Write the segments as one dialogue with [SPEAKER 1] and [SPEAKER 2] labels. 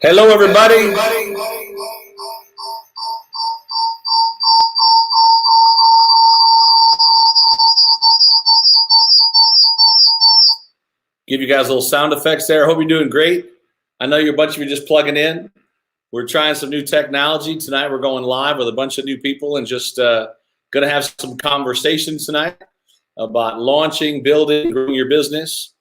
[SPEAKER 1] Hello, everybody. Give you guys a little sound effects there. Hope you're doing great. I know you're a bunch of you just plugging in. We're trying some new technology. Tonight we're going live with a bunch of new people and just going to have some conversations tonight about launching, building, growing your business.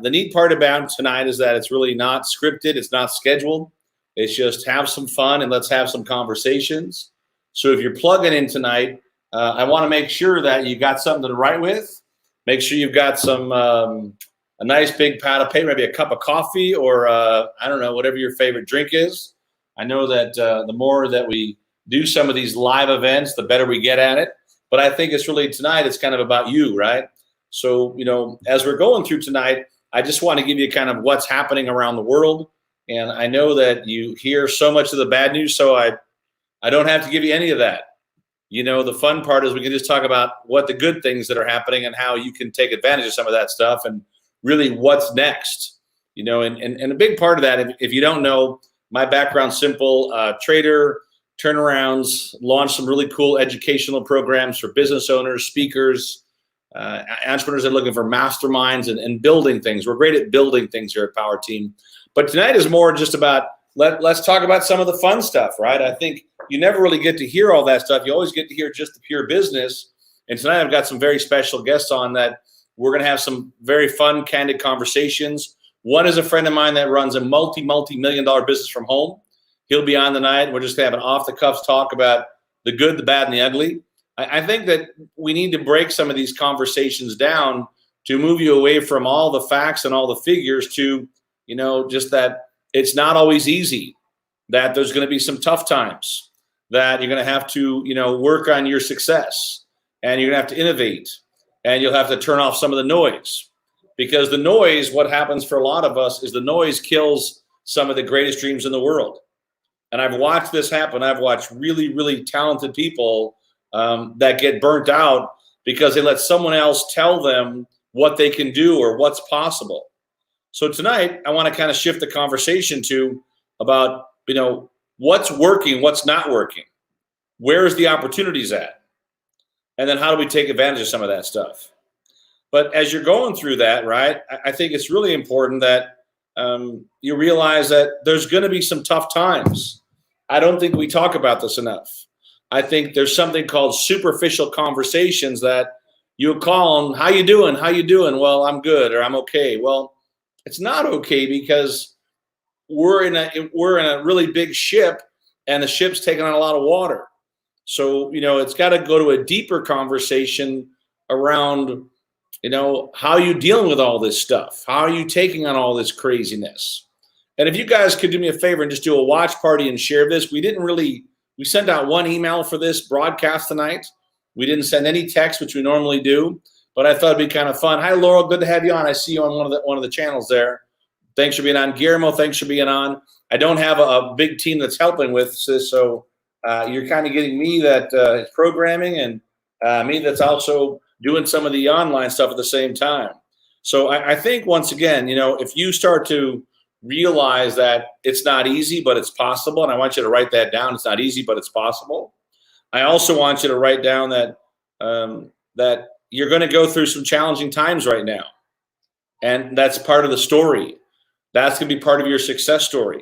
[SPEAKER 1] The neat part about tonight is that it's really not scripted. It's not scheduled. It's just have some fun and let's have some conversations. So if you're plugging in tonight, I want to make sure that you got something to write with. Make sure you've got some a nice big pad of paper, maybe a cup of coffee or I don't know, whatever your favorite drink is. I know that the more that we do some of these live events, the better we get at it. But I think it's really tonight, it's kind of about you, right? So, as we're going through tonight, I just want to give you kind of what's happening around the world. And I know that you hear so much of the bad news, so I don't have to give you any of that. The fun part is we can just talk about what the good things that are happening and how you can take advantage of some of that stuff and really what's next. And a big part of that, if you don't know, my background's simple, trader, turnarounds, launched some really cool educational programs for business owners, speakers, entrepreneurs that are looking for masterminds and building things. We're great at building things here at Power Team. But tonight is more just about, let's talk about some of the fun stuff, right? I think you never really get to hear all that stuff. You always get to hear just the pure business. And tonight I've got some very special guests on that we're going to have some very fun, candid conversations. One is a friend of mine that runs a multi-million-dollar business from home. He'll be on tonight. We're just going to have an off-the-cuff talk about the good, the bad, and the ugly. I think that we need to break some of these conversations down to move you away from all the facts and all the figures to, just that it's not always easy, that there's going to be some tough times, that you're going to have to, work on your success, and you're going to have to innovate, and you'll have to turn off some of the noise. Because the noise, what happens for a lot of us is the noise kills some of the greatest dreams in the world. And I've watched this happen. I've watched really, really talented people that get burnt out because they let someone else tell them what they can do or what's possible. So tonight, I want to kind of shift the conversation to about, what's working, what's not working. Where's the opportunities at? And then how do we take advantage of some of that stuff? But as you're going through that, right, I think it's really important that you realize that there's going to be some tough times. I don't think we talk about this enough. I think there's something called superficial conversations that you call them, how you doing? How you doing? Well, I'm good, or I'm okay. Well, it's not okay because we're in a really big ship and the ship's taking on a lot of water. So, it's got to go to a deeper conversation around, how are you dealing with all this stuff? How are you taking on all this craziness? And if you guys could do me a favor and just do a watch party and share this, we sent out one email for this broadcast tonight. We didn't send any text, which we normally do, but I thought it'd be kind of fun. Hi, Laurel. Good to have you on. I see you on one of the channels there. Thanks for being on. Guillermo, thanks for being on. I don't have a big team that's helping with this, so you're kind of getting me that is programming and me that's also doing some of the online stuff at the same time. So I think, once again, if you start to realize that it's not easy, but it's possible, and I want you to write that down. It's not easy, but it's possible. I also want you to write down that that you're going to go through some challenging times right now, and that's part of the story. That's going to be part of your success story.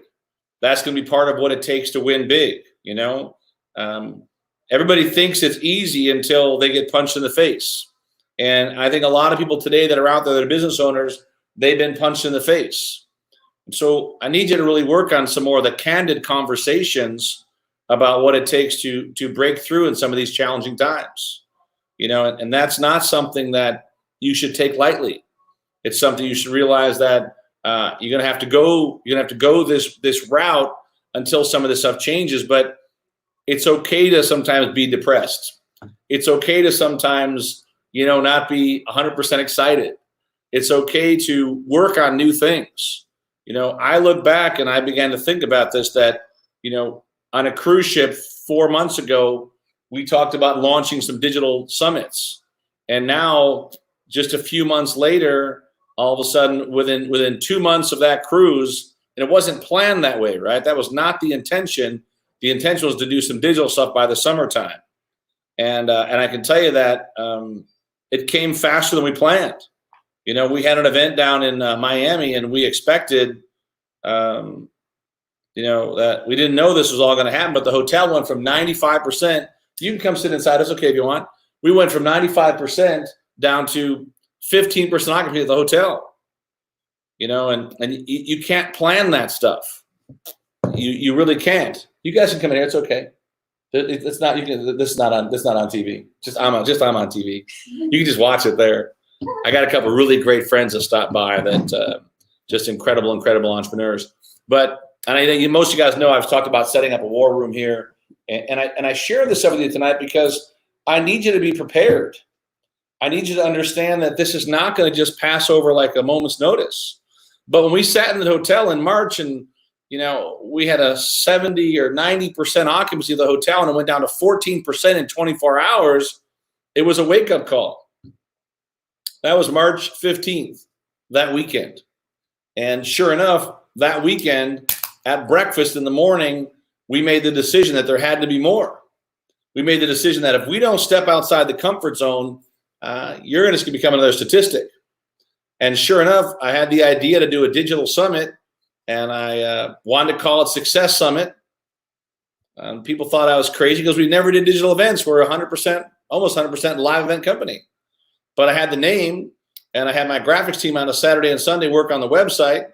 [SPEAKER 1] That's going to be part of what it takes to win big. Everybody thinks it's easy until they get punched in the face. And I think a lot of people today that are out there that are business owners, they've been punched in the face. And so I need you to really work on some more of the candid conversations about what it takes to break through in some of these challenging times. And that's not something that you should take lightly. It's something you should realize that you're going to have to go this route until some of this stuff changes. But it's okay to sometimes be depressed. It's okay to sometimes, not be 100% excited. It's okay to work on new things. I look back and I began to think about this, that, on a cruise ship 4 months ago, we talked about launching some digital summits. And now, just a few months later, all of a sudden, within 2 months of that cruise, And it wasn't planned that way, right? That was not the intention. The intention was to do some digital stuff by the summertime. And I can tell you that it came faster than we planned. You know, we had an event down in Miami, and we expected, you know, that we didn't know this was all going to happen, but the hotel went from 95%. You can come sit inside us, okay, if you want. We went from 95% down to 15% occupancy at the hotel. You know, and you can't plan that stuff. You really can't. You guys can come in here. It's okay. It's not. You can. This is not on. This is not on TV. I'm on TV. You can just watch it there. I got a couple of really great friends that stopped by that just incredible entrepreneurs. But and I think most of you guys know I've talked about setting up a war room here, and I share this with you tonight because I need you to be prepared. I need you to understand that this is not going to just pass over like a moment's notice. But when we sat in the hotel in March and, you know, we had a 70 or 90% occupancy of the hotel and it went down to 14% in 24 hours, it was a wake-up call. That was March 15th, that weekend. And sure enough, that weekend at breakfast in the morning, we made the decision that there had to be more. We made the decision that if we don't step outside the comfort zone, you're just going to become another statistic. And sure enough, I had the idea to do a digital summit, and I wanted to call it Success Summit. People thought I was crazy because we never did digital events. We're 100%, almost 100% live event company. But I had the name, and I had my graphics team on a Saturday and Sunday work on the website,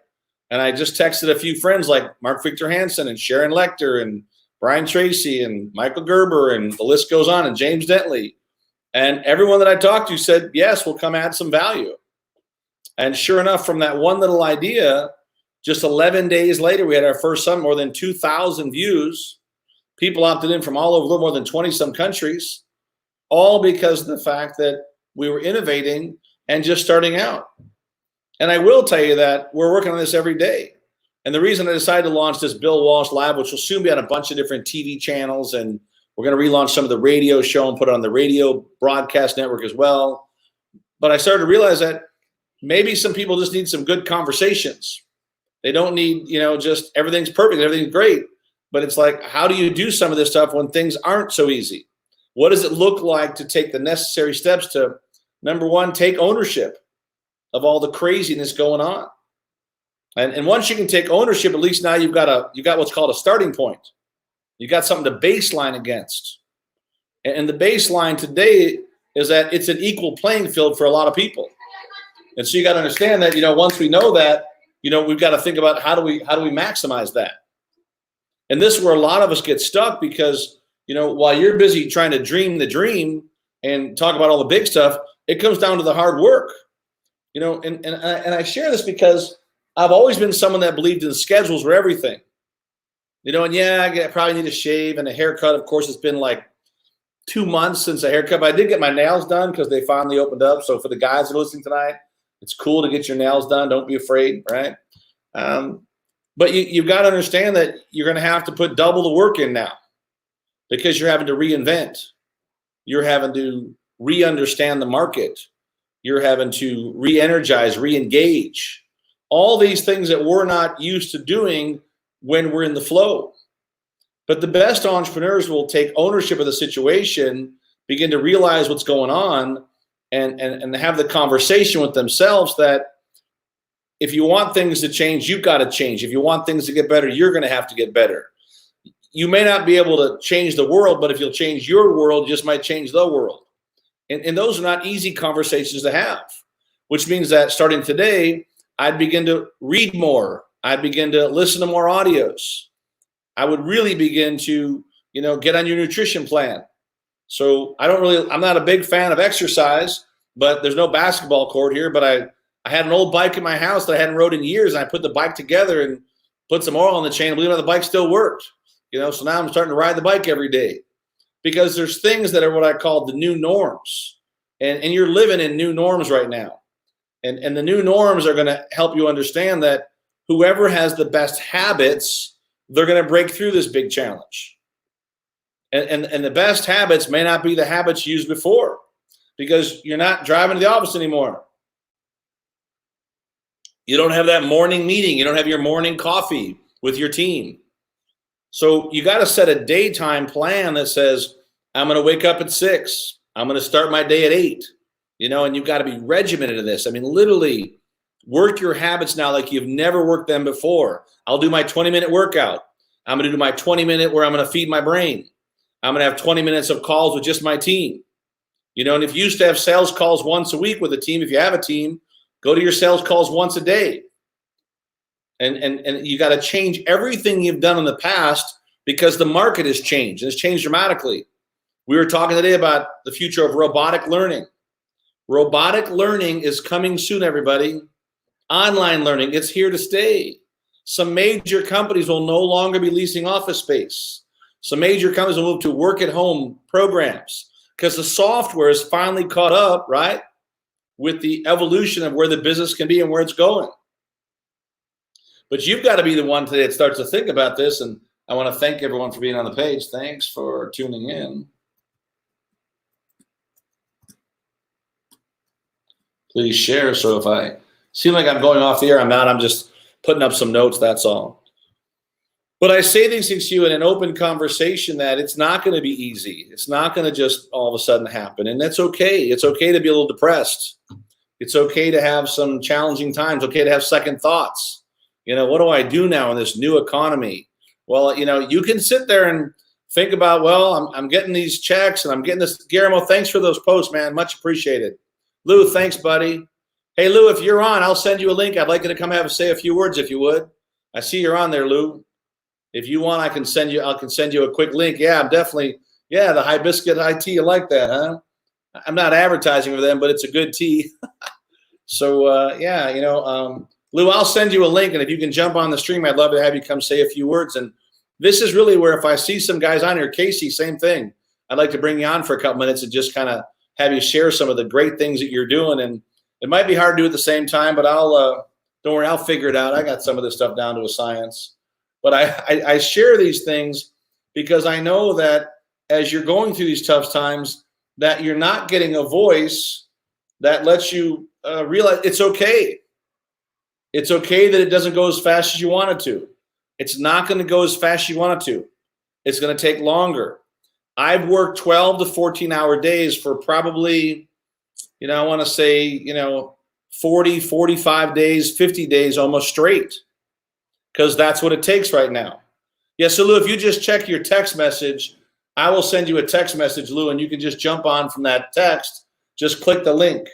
[SPEAKER 1] and I just texted a few friends like Mark Victor Hansen and Sharon Lecter and Brian Tracy and Michael Gerber, and the list goes on, and James Dentley. And everyone that I talked to said, yes, we'll come add some value. And sure enough, from that one little idea, just 11 days later, we had our first summit, more than 2,000 views. People opted in from all over, a little more than 20-some countries, all because of the fact that we were innovating and just starting out. And I will tell you that we're working on this every day. And the reason I decided to launch this Bill Walsh Live, which will soon be on a bunch of different TV channels, and we're going to relaunch some of the radio show and put it on the radio broadcast network as well. But I started to realize that maybe some people just need some good conversations. They don't need, you know, just everything's perfect, everything's great. But it's like, how do you do some of this stuff when things aren't so easy? What does it look like to take the necessary steps to, number one, take ownership of all the craziness going on? And once you can take ownership, at least now you've got what's called a starting point. You got something to baseline against. And the baseline today is that it's an equal playing field for a lot of people. And so you got to understand that, you know, once we know that, you know, we've got to think about how do we maximize that. And this is where a lot of us get stuck because, you know, while you're busy trying to dream the dream and talk about all the big stuff, it comes down to the hard work. You know, and I share this because I've always been someone that believed in schedules were everything. You know, and yeah, I probably need a shave and a haircut. Of course, it's been like 2 months since a haircut, but I did get my nails done because they finally opened up. So for the guys that are listening tonight, it's cool to get your nails done. Don't be afraid, right? But you've got to understand that you're going to have to put double the work in now because you're having to reinvent. You're having to re-understand the market. You're having to re-energize, re-engage. All these things that we're not used to doing when we're in the flow. But the best entrepreneurs will take ownership of the situation, begin to realize what's going on, and have the conversation with themselves that if you want things to change, you've got to change. If you want things to get better, you're going to have to get better. You may not be able to change the world, but if you'll change your world, you just might change the world. And those are not easy conversations to have, which means that starting today, I'd begin to read more. I'd begin to listen to more audios. I would really begin to, you know, get on your nutrition plan. So I'm not a big fan of exercise, but there's no basketball court here. But I had an old bike in my house that I hadn't rode in years, and I put the bike together and put some oil on the chain. Believe it or not, the bike still worked. You know, so now I'm starting to ride the bike every day because there's things that are what I call the new norms, and you're living in new norms right now, and the new norms are going to help you understand that whoever has the best habits, they're going to break through this big challenge. And the best habits may not be the habits you used before because you're not driving to the office anymore. You don't have that morning meeting. You don't have your morning coffee with your team. So you got to set a daytime plan that says, I'm going to wake up at 6. I'm going to start my day at 8. And you've got to be regimented in this. I mean, literally work your habits now like you've never worked them before. I'll do my 20-minute workout. I'm going to do my 20-minute where I'm going to feed my brain. I'm going to have 20 minutes of calls with just my team. And if you used to have sales calls once a week with a team, if you have a team, go to your sales calls once a day. And you got to change everything you've done in the past because the market has changed. It's changed dramatically. We were talking today about the future of robotic learning. Robotic learning is coming soon, everybody. Online learning, it's here to stay. Some major companies will no longer be leasing office space. Some major companies will move to work-at-home programs because the software is finally caught up, right, with the evolution of where the business can be and where it's going. But you've got to be the one today that starts to think about this, and I want to thank everyone for being on the page. Thanks for tuning in. Please share. So if I seem like I'm going off the air, I'm not. I'm just putting up some notes, that's all. But I say these things to you in an open conversation that it's not going to be easy. It's not going to just all of a sudden happen. And that's okay. It's okay to be a little depressed. It's okay to have some challenging times. Okay to have second thoughts. What do I do now in this new economy? Well, you can sit there and think about, well, I'm getting these checks and I'm getting this. Guillermo, thanks for those posts, man. Much appreciated. Lou, thanks, buddy. Hey, Lou, if you're on, I'll send you a link. I'd like you to come say a few words if you would. I see you're on there, Lou. If you want, I can send you a quick link. Yeah, I'm definitely, the Hibiscus IT. You like that, huh? I'm not advertising for them, but it's a good tea. So, Lou, I'll send you a link. And if you can jump on the stream, I'd love to have you come say a few words. And this is really where if I see some guys on here, Casey, same thing. I'd like to bring you on for a couple minutes and just kind of have you share some of the great things that you're doing. And it might be hard to do at the same time, but don't worry, I'll figure it out. I got some of this stuff down to a science. But I share these things because I know that as you're going through these tough times, that you're not getting a voice that lets you realize it's okay. It's okay that it doesn't go as fast as you want it to. It's not going to go as fast as you want it to. It's going to take longer. I've worked 12 to 14-hour days for probably, I want to say, 40, 45 days, 50 days almost straight, because that's what it takes right now. Yeah, so Lou, if you just check your text message, I will send you a text message, Lou, and you can just jump on from that text. Just click the link.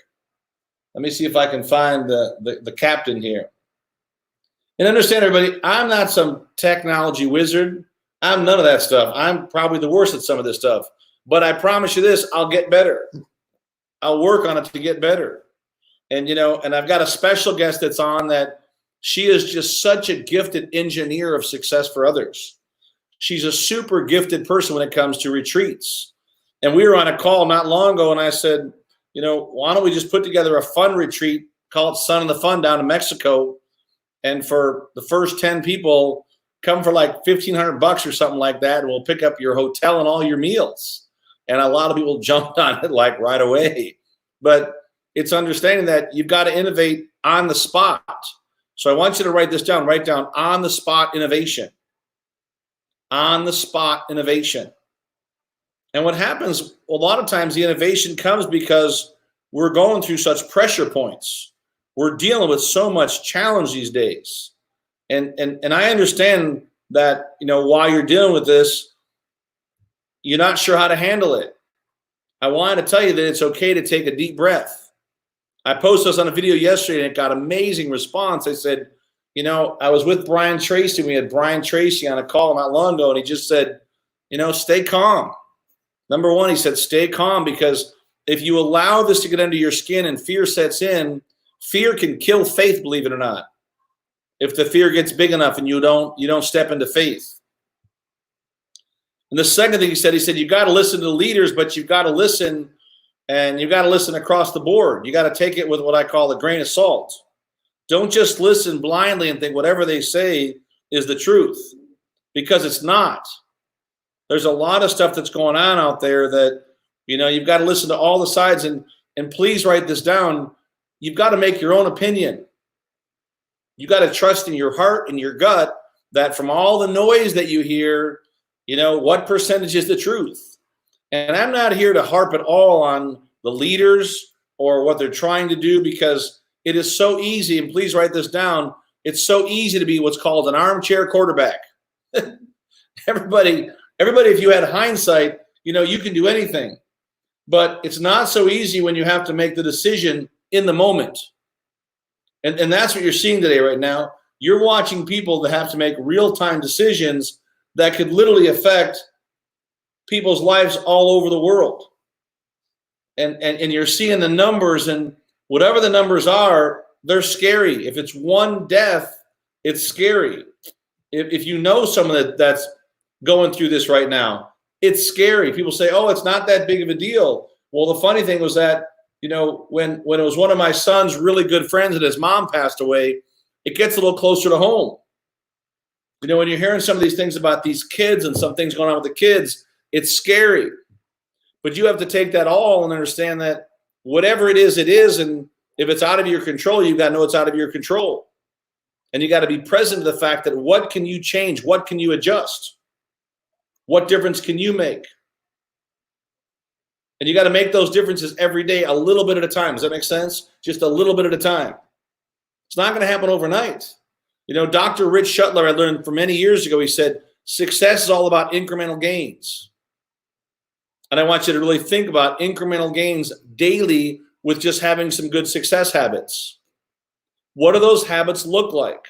[SPEAKER 1] Let me see if I can find the captain here. And understand, everybody, I'm not some technology wizard. I'm none of that stuff. I'm probably the worst at some of this stuff. But I promise you this, I'll get better. I'll work on it to get better. And, and I've got a special guest that's on that she is just such a gifted engineer of success for others. She's a super gifted person when it comes to retreats. And we were on a call not long ago, and I said, why don't we just put together a fun retreat, call it Sun in the Fun down in Mexico, and for the first 10 people, come for like $1,500 or something like that, and we'll pick up your hotel and all your meals. And a lot of people jumped on it like right away. But it's understanding that you've got to innovate on the spot. So I want you to write this down. Write down on the spot innovation. On the spot innovation. And what happens a lot of times, the innovation comes because we're going through such pressure points. We're dealing with so much challenge these days. And I understand that, while you're dealing with this, you're not sure how to handle it. I wanted to tell you that it's okay to take a deep breath. I posted this on a video yesterday and it got amazing response. I said, I was with Brian Tracy. We had Brian Tracy on a call not long ago, and he just said, stay calm. Number one, he said, stay calm, because if you allow this to get under your skin and fear sets in, fear can kill faith, believe it or not. If the fear gets big enough and you don't step into faith. And the second thing he said, you've got to listen to the leaders, but you've got to listen, and you've got to listen across the board. You got to take it with what I call a grain of salt. Don't just listen blindly and think whatever they say is the truth, because it's not. There's a lot of stuff that's going on out there that, you've got to listen to all the sides, and please write this down. You've got to make your own opinion. You got to trust in your heart and your gut that from all the noise that you hear, what percentage is the truth? And I'm not here to harp at all on the leaders or what they're trying to do, because it is so easy, and please write this down, it's so easy to be what's called an armchair quarterback. Everybody, if you had hindsight, you can do anything. But it's not so easy when you have to make the decision in the moment. And that's what you're seeing today right now. You're watching people that have to make real-time decisions that could literally affect people's lives all over the world. And you're seeing the numbers, and whatever the numbers are, they're scary. If it's one death, it's scary. If you know someone that's going through this right now, it's scary. People say, oh, it's not that big of a deal. Well, the funny thing was that, when it was one of my son's really good friends and his mom passed away, it gets a little closer to home. When you're hearing some of these things about these kids and some things going on with the kids, it's scary. But you have to take that all and understand that whatever it is, and if it's out of your control, you've got to know it's out of your control. And you got to be present to the fact that what can you change? What can you adjust? What difference can you make? And you got to make those differences every day, a little bit at a time. Does that make sense? Just a little bit at a time. It's not going to happen overnight. Dr. Rich Shuttler, I learned from many years ago, he said, success is all about incremental gains. And I want you to really think about incremental gains daily with just having some good success habits. What do those habits look like?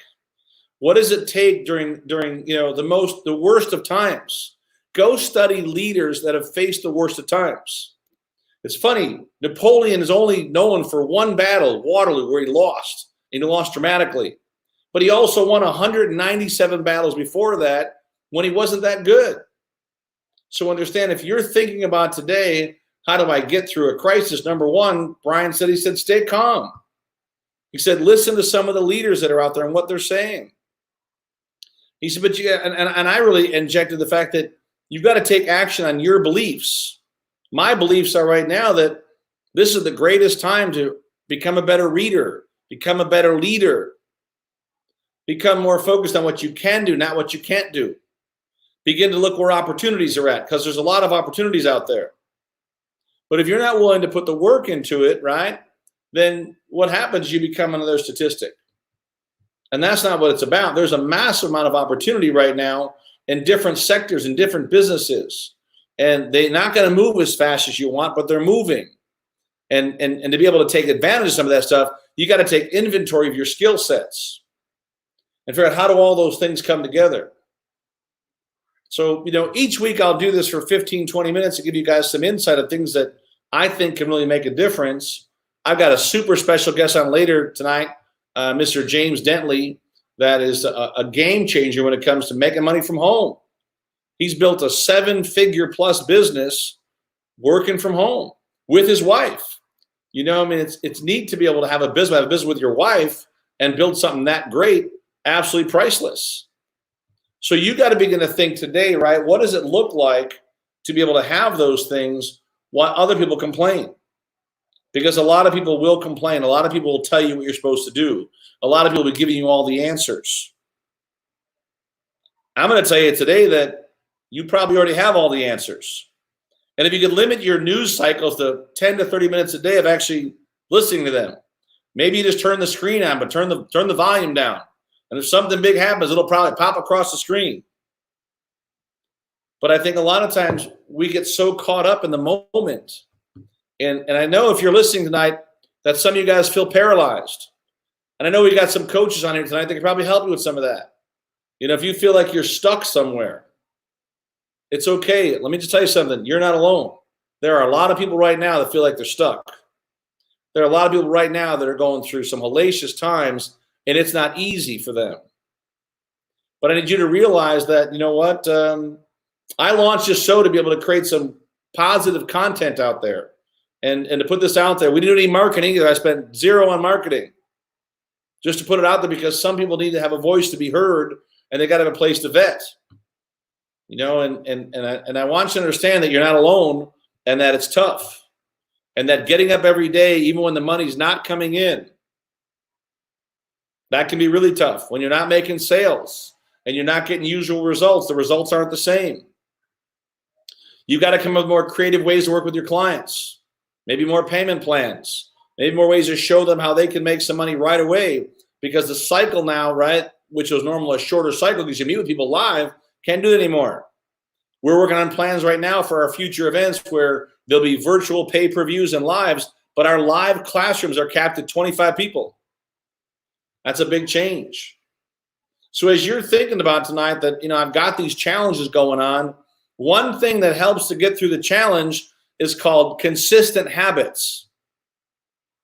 [SPEAKER 1] What does it take during the worst of times? Go study leaders that have faced the worst of times. It's funny, Napoleon is only known for one battle, Waterloo, where he lost. And he lost dramatically. But he also won 197 battles before that when he wasn't that good. So understand, if you're thinking about today, how do I get through a crisis? Number one, Brian said, stay calm. He said, listen to some of the leaders that are out there and what they're saying. He said, but and I really injected the fact that you've got to take action on your beliefs. My beliefs are right now that this is the greatest time to become a better reader, become a better leader, become more focused on what you can do, not what you can't do. Begin to look where opportunities are at, because there's a lot of opportunities out there. But if you're not willing to put the work into it, right, then what happens? You become another statistic. And that's not what it's about. There's a massive amount of opportunity right now in different sectors and different businesses. And they're not going to move as fast as you want, but they're moving. And to be able to take advantage of some of that stuff, you got to take inventory of your skill sets and figure out how do all those things come together. So, each week I'll do this for 15, 20 minutes to give you guys some insight of things that I think can really make a difference. I've got a super special guest on later tonight, Mr. James Dentley, that is a game changer when it comes to making money from home. He's built a 7-figure plus business working from home with his wife. It's neat to be able to have a business with your wife and build something that great, absolutely priceless. So you got to begin to think today, right? What does it look like to be able to have those things while other people complain? Because a lot of people will complain. A lot of people will tell you what you're supposed to do. A lot of people will be giving you all the answers. I'm going to tell you today that you probably already have all the answers. And if you could limit your news cycles to 10 to 30 minutes a day of actually listening to them, maybe you just turn the screen on, but turn the volume down. And if something big happens, it'll probably pop across the screen. But I think a lot of times we get so caught up in the moment. And I know if you're listening tonight that some of you guys feel paralyzed. And I know we got some coaches on here tonight that can probably help you with some of that. If you feel like you're stuck somewhere, it's okay. Let me just tell you something. You're not alone. There are a lot of people right now that feel like they're stuck. There are a lot of people right now that are going through some hellacious times, and it's not easy for them. But I need you to realize that, I launched this show to be able to create some positive content out there and to put this out there. We didn't do any marketing either. I spent zero on marketing just to put it out there because some people need to have a voice to be heard and they got to have a place to vet. And I want you to understand that you're not alone and that it's tough and that getting up every day, even when the money's not coming in, That can be really tough. When you're not making sales and you're not getting usual results, the results aren't the same. You've got to come up with more creative ways to work with your clients, maybe more payment plans, maybe more ways to show them how they can make some money right away, because the cycle now, right, which was normal a shorter cycle because you meet with people live, can't do it anymore. We're working on plans right now for our future events where there'll be virtual pay-per-views and lives, but our live classrooms are capped at 25 people. That's a big change. So as you're thinking about tonight that, I've got these challenges going on, one thing that helps to get through the challenge is called consistent habits.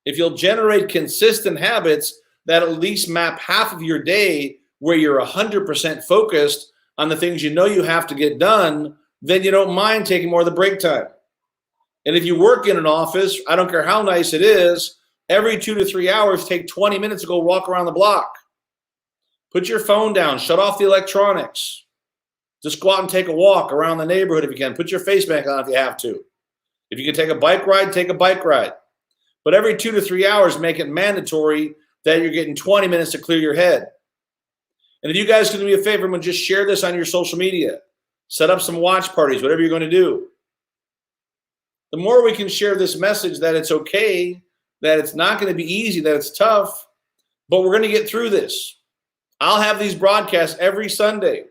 [SPEAKER 1] If you'll generate consistent habits that at least map half of your day where you're 100% focused on the things you have to get done, then you don't mind taking more of the break time. And if you work in an office, I don't care how nice it is, every 2 to 3 hours, take 20 minutes to go walk around the block. Put your phone down, shut off the electronics. Just go out and take a walk around the neighborhood if you can. Put your face mask on if you have to. If you can take a bike ride, take a bike ride. But every 2 to 3 hours, make it mandatory that you're getting 20 minutes to clear your head. And if you guys can do me a favor, I'm going to just share this on your social media. Set up some watch parties, whatever you're going to do. The more we can share this message that it's okay, that it's not going to be easy, that it's tough, but we're going to get through this. I'll have these broadcasts every Sunday,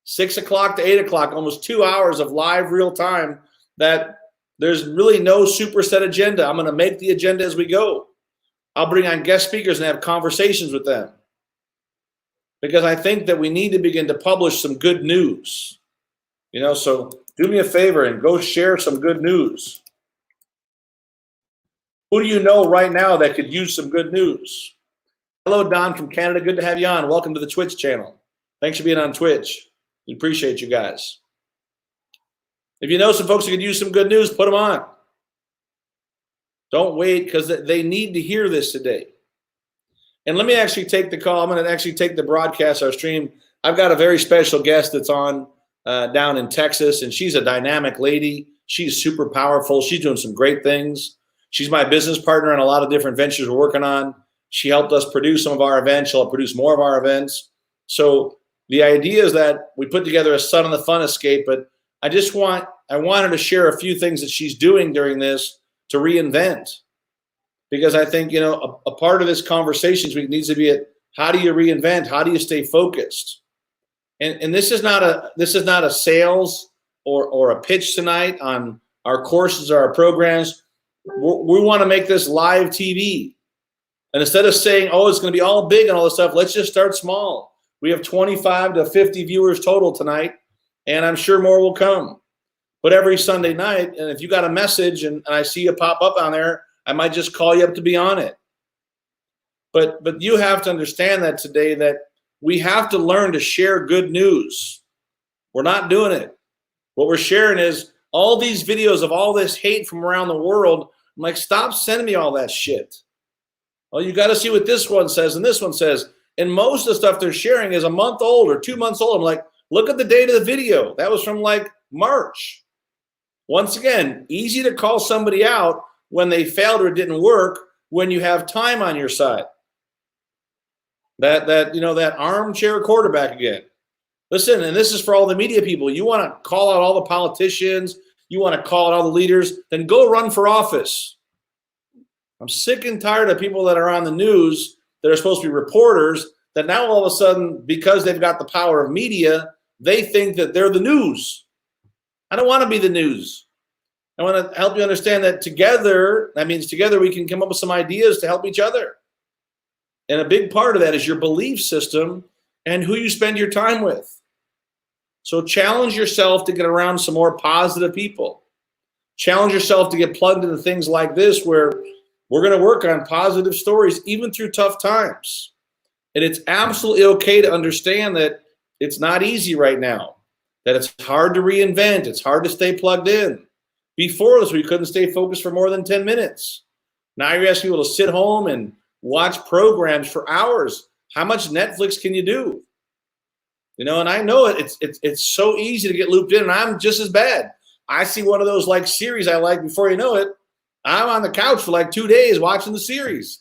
[SPEAKER 1] 6 o'clock to 8 o'clock, almost 2 hours of live real time that there's really no superset agenda. I'm going to make the agenda as we go. I'll bring on guest speakers and have conversations with them, because I think that we need to begin to publish some good news. So do me a favor and go share some good news. Who do you know right now that could use some good news? Hello, Don from Canada. Good to have you on. Welcome to the Twitch channel. Thanks for being on Twitch. We appreciate you guys. If you know some folks who could use some good news, put them on. Don't wait, because they need to hear this today. And let me actually take the call. I'm going to actually take the broadcast, our stream. I've got a very special guest that's on down in Texas, and she's a dynamic lady. She's super powerful. She's doing some great things. She's my business partner in a lot of different ventures we're working on. She helped us produce some of our events. She'll produce more of our events. So the idea is that we put together a Sun on the Fun Escape, but I want her to share a few things that she's doing during this to reinvent. Because I think, a part of this conversation needs to be at how do you reinvent? How do you stay focused? And this is not a sales or a pitch tonight on our courses or our programs. We want to make this live TV. And instead of saying, oh, it's going to be all big and all this stuff, let's just start small. We have 25 to 50 viewers total tonight, and I'm sure more will come. But every Sunday night, and if you got a message and I see you pop up on there, I might just call you up to be on it. But you have to understand that today that we have to learn to share good news. We're not doing it. What we're sharing is all these videos of all this hate from around the world. I'm like, stop sending me all that shit. Well, you got to see what this one says and this one says. And most of the stuff they're sharing is a month old or 2 months old. I'm like, look at the date of the video. That was from like March. Once again, easy to call somebody out when they failed or it didn't work when you have time on your side. That armchair quarterback again. Listen, and this is for all the media people. You want to call out all the politicians, you want to call out all the leaders, then go run for office. I'm sick and tired of people that are on the news that are supposed to be reporters that now all of a sudden, because they've got the power of media, they think that they're the news. I don't want to be the news. I want to help you understand that together, that means together we can come up with some ideas to help each other. And a big part of that is your belief system and who you spend your time with. So challenge yourself to get around some more positive people. Challenge yourself to get plugged into things like this where we're going to work on positive stories even through tough times. And it's absolutely okay to understand that it's not easy right now, that it's hard to reinvent. It's hard to stay plugged in. Before this, we couldn't stay focused for more than 10 minutes. Now you're asking people to sit home and watch programs for hours. How much Netflix can you do? And I know it's so easy to get looped in, and I'm just as bad. I see one of those like series I like, before you know it, I'm on the couch for like 2 days watching the series.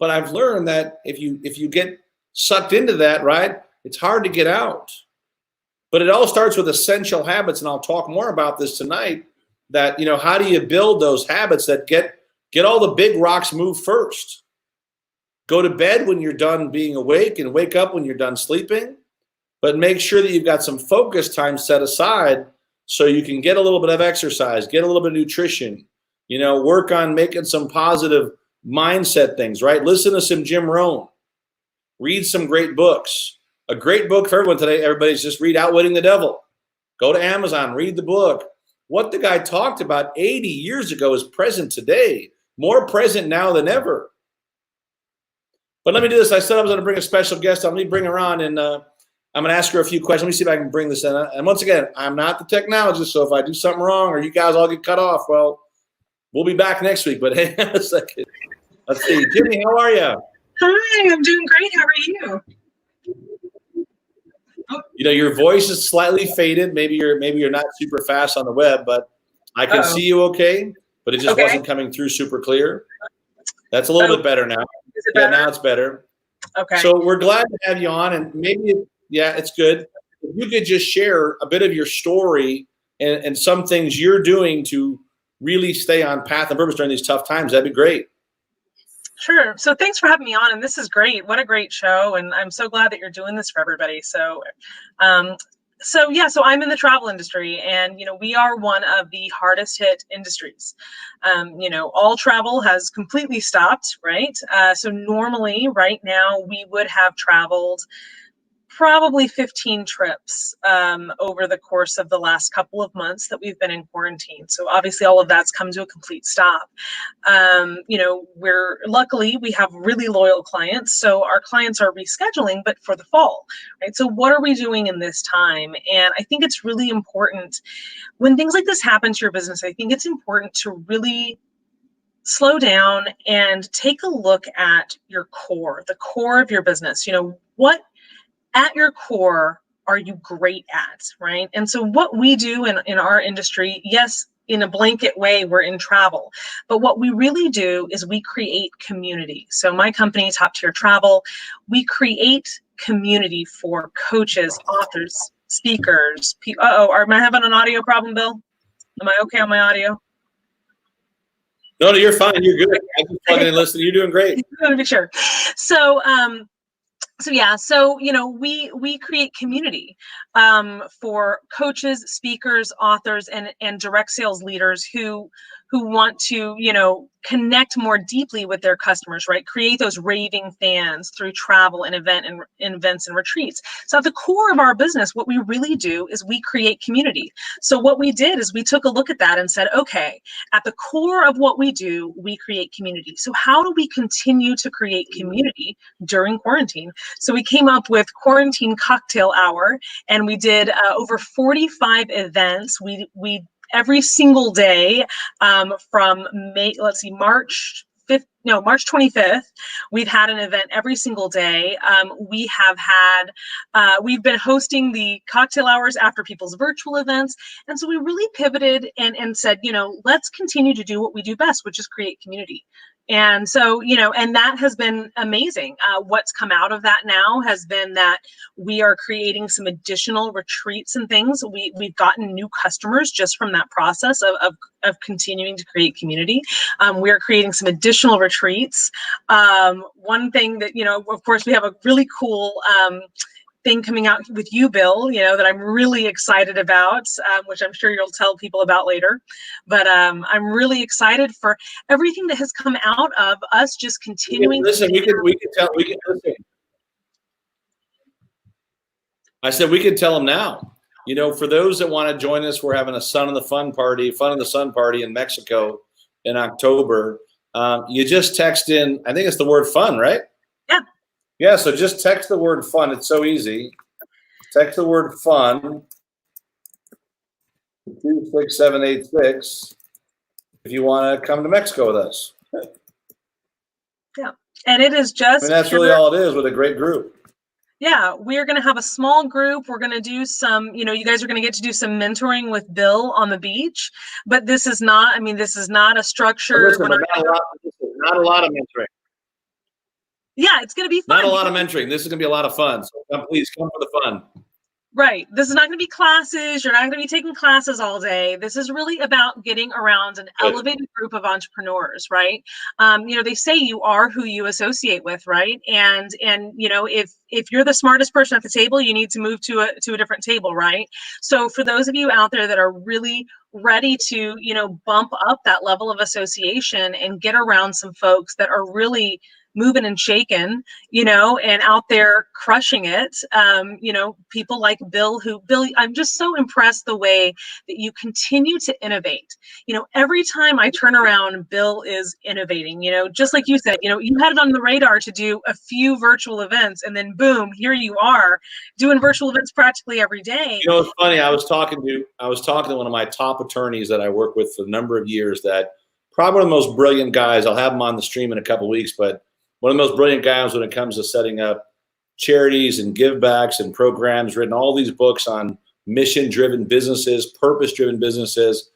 [SPEAKER 1] But I've learned that if you get sucked into that, right, it's hard to get out. But it all starts with essential habits, and I'll talk more about this tonight. That, you know, how do you build those habits that get all the big rocks moved first? Go to bed when you're done being awake and wake up when you're done sleeping, but make sure that you've got some focus time set aside so you can get a little bit of exercise, get a little bit of nutrition, you know, work on making some positive mindset things, right? Listen to some Jim Rohn, read some great books. A great book for everyone today, everybody's just read Outwitting the Devil. Go to Amazon, read the book. What the guy talked about 80 years ago is present today, more present now than ever. But let me do this. I said I was going to bring a special guest on. Let me bring her on, and I'm going to ask her a few questions. Let me see if I can bring this in. And once again, I'm not the technologist, so if I do something wrong or you guys all get cut off, well, we'll be back next week. But hang on a second. Let's see. Jimmy, how are you?
[SPEAKER 2] Hi, I'm doing great. How are you?
[SPEAKER 1] You know, your voice is slightly faded. Maybe you're not super fast on the web, but I can see you okay. But it just wasn't coming through super clear. That's a little bit better now.
[SPEAKER 2] Is it better?
[SPEAKER 1] Yeah, now it's better.
[SPEAKER 2] Okay.
[SPEAKER 1] So we're glad to have you on, and maybe it's good. If you could just share a bit of your story and some things you're doing to really stay on path and purpose during these tough times, that'd be great.
[SPEAKER 2] Sure. So thanks for having me on, and this is great. What a great show, and I'm so glad that you're doing this for everybody. So I'm in the travel industry, and you know, we are one of the hardest hit industries. You know, all travel has completely stopped, right? So normally, right now, we would have traveled probably 15 trips over the course of the last couple of months that we've been in quarantine. So obviously all of that's come to a complete stop. You know, luckily we have really loyal clients. So our clients are rescheduling, but for the fall, right? So what are we doing in this time? And I think it's really important when things like this happen to your business. I think it's important to really slow down and take a look at your core, the core of your business. You know, what at your core are you great at, right? And so what we do in our industry, yes, in a blanket way, we're in travel, but what we really do is we create community. So my company, Top Tier Travel, we create community for coaches, authors, speakers. Am I having an audio problem, Bill? Am I okay on my audio?
[SPEAKER 1] No, you're fine. You're good. I can plug in and listen. You're doing great.
[SPEAKER 2] I want to be sure. So you know, we create community for coaches, speakers, authors, and direct sales leaders who want to, you know, connect more deeply with their customers, right? Create those raving fans through travel and events and retreats. So at the core of our business, what we really do is we create community. So what we did is we took a look at that and said, okay, at the core of what we do, we create community. So how do we continue to create community during quarantine? So we came up with Quarantine Cocktail Hour, and we did over 45 events. We every single day from March 25th, we've had an event every single day. We've been hosting the cocktail hours after people's virtual events. And so we really pivoted and said, you know, let's continue to do what we do best, which is create community. And so, you know, and that has been amazing. What's come out of that now has been that we are creating some additional retreats and things. We've gotten new customers just from that process of continuing to create community. We're creating some additional retreats. One thing that, you know, of course, we have a really cool thing coming out with you, Bill, you know, that I'm really excited about, which I'm sure you'll tell people about later. But I'm really excited for everything that has come out of us just continuing.
[SPEAKER 1] Listen, we can listen. I said we can tell them now. You know, for those that want to join us, we're having a Fun in the Sun party in Mexico in October. You just text in, I think it's the word fun, right?
[SPEAKER 2] Yeah.
[SPEAKER 1] Yeah, so just text the word fun. It's so easy. Text the word fun 26786 if you want to come to Mexico with us.
[SPEAKER 2] Yeah, and it is just.
[SPEAKER 1] I mean, that's really all it is with a great group.
[SPEAKER 2] Yeah, we're going to have a small group. We're going to do some, you know, you guys are going to get to do some mentoring with Bill on the beach. But this is not, I mean, this is not a structure.
[SPEAKER 1] Listen, not a lot of mentoring.
[SPEAKER 2] Yeah, it's going to be fun.
[SPEAKER 1] Not a lot of mentoring. This is going to be a lot of fun. So please come for the fun.
[SPEAKER 2] Right. This is not going to be classes. You're not going to be taking classes all day. This is really about getting around an elevated group of entrepreneurs, right? They say you are who you associate with, right? And if you're the smartest person at the table, you need to move to a different table, right? So for those of you out there that are really ready to, bump up that level of association and get around some folks that are really moving and shaking, and out there crushing it. People like Bill, I'm just so impressed the way that you continue to innovate. Every time I turn around, Bill is innovating, just like you said, you had it on the radar to do a few virtual events, and then boom, here you are doing virtual events practically every day.
[SPEAKER 1] It's funny. I was talking to one of my top attorneys that I work with for a number of years, that probably one of the most brilliant guys. I'll have him on the stream in a couple of weeks, but one of the most brilliant guys when it comes to setting up charities and givebacks and programs, written all these books on mission-driven businesses, purpose-driven businesses.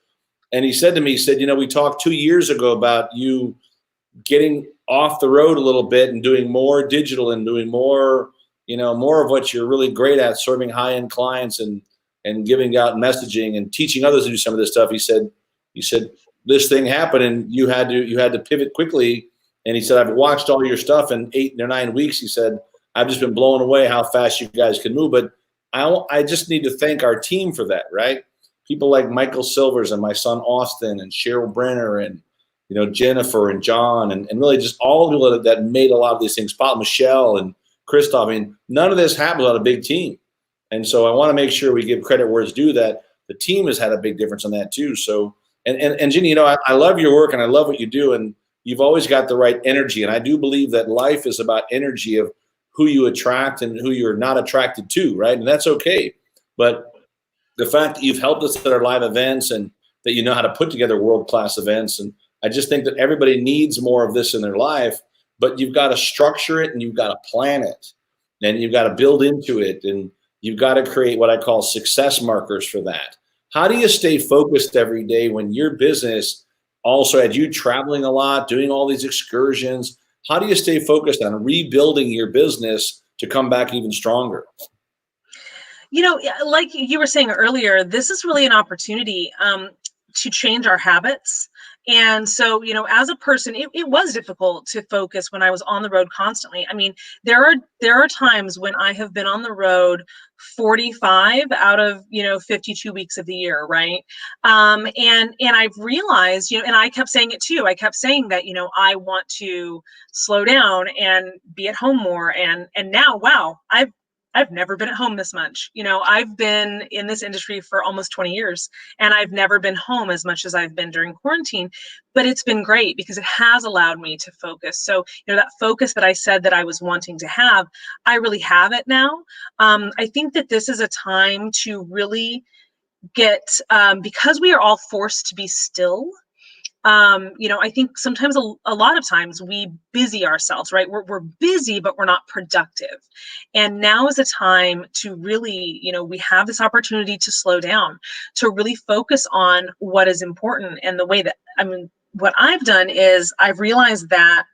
[SPEAKER 1] And he said to me, we talked 2 years ago about you getting off the road a little bit and doing more digital and doing more, more of what you're really great at, serving high-end clients and giving out messaging and teaching others to do some of this stuff. He said, this thing happened and you had to pivot quickly. And he said, I've watched all your stuff in 8 or 9 weeks. He said, I've just been blown away how fast you guys can move. But I just need to thank our team for that, right? People like Michael Silvers and my son Austin and Cheryl Brenner and Jennifer and John and really just all the people that made a lot of these things possible. Michelle and Christoph. I mean, none of this happens on a big team. And so I want to make sure we give credit where it's due, that the team has had a big difference on that too. So and Ginny, I love your work and I love what you do, and you've always got the right energy. And I do believe that life is about energy, of who you attract and who you're not attracted to, right? And that's okay. But the fact that you've helped us at our live events and that you know how to put together world-class events, and I just think that everybody needs more of this in their life, but you've got to structure it and you've got to plan it and you've got to build into it, and you've got to create what I call success markers for that. How do you stay focused every day when your business also had you traveling a lot, doing all these excursions? How do you stay focused on rebuilding your business to come back even stronger?
[SPEAKER 2] Like you were saying earlier, this is really an opportunity to change our habits. And so, as a person, it was difficult to focus when I was on the road constantly. I mean, there are times when I have been on the road 45 out of 52 weeks of the year, right? And I've realized, and I kept saying it too. I kept saying that, I want to slow down and be at home more. And now, wow, I've never been at home this much. I've been in this industry for almost 20 years, and I've never been home as much as I've been during quarantine. But it's been great because it has allowed me to focus. So, that focus that I said that I was wanting to have, I really have it now. I think that this is a time to really get, because we are all forced to be still. I think sometimes a lot of times we busy ourselves, right? We're busy, but we're not productive. And now is a time to really, we have this opportunity to slow down, to really focus on what is important. And the way that, what I've done is I've realized that,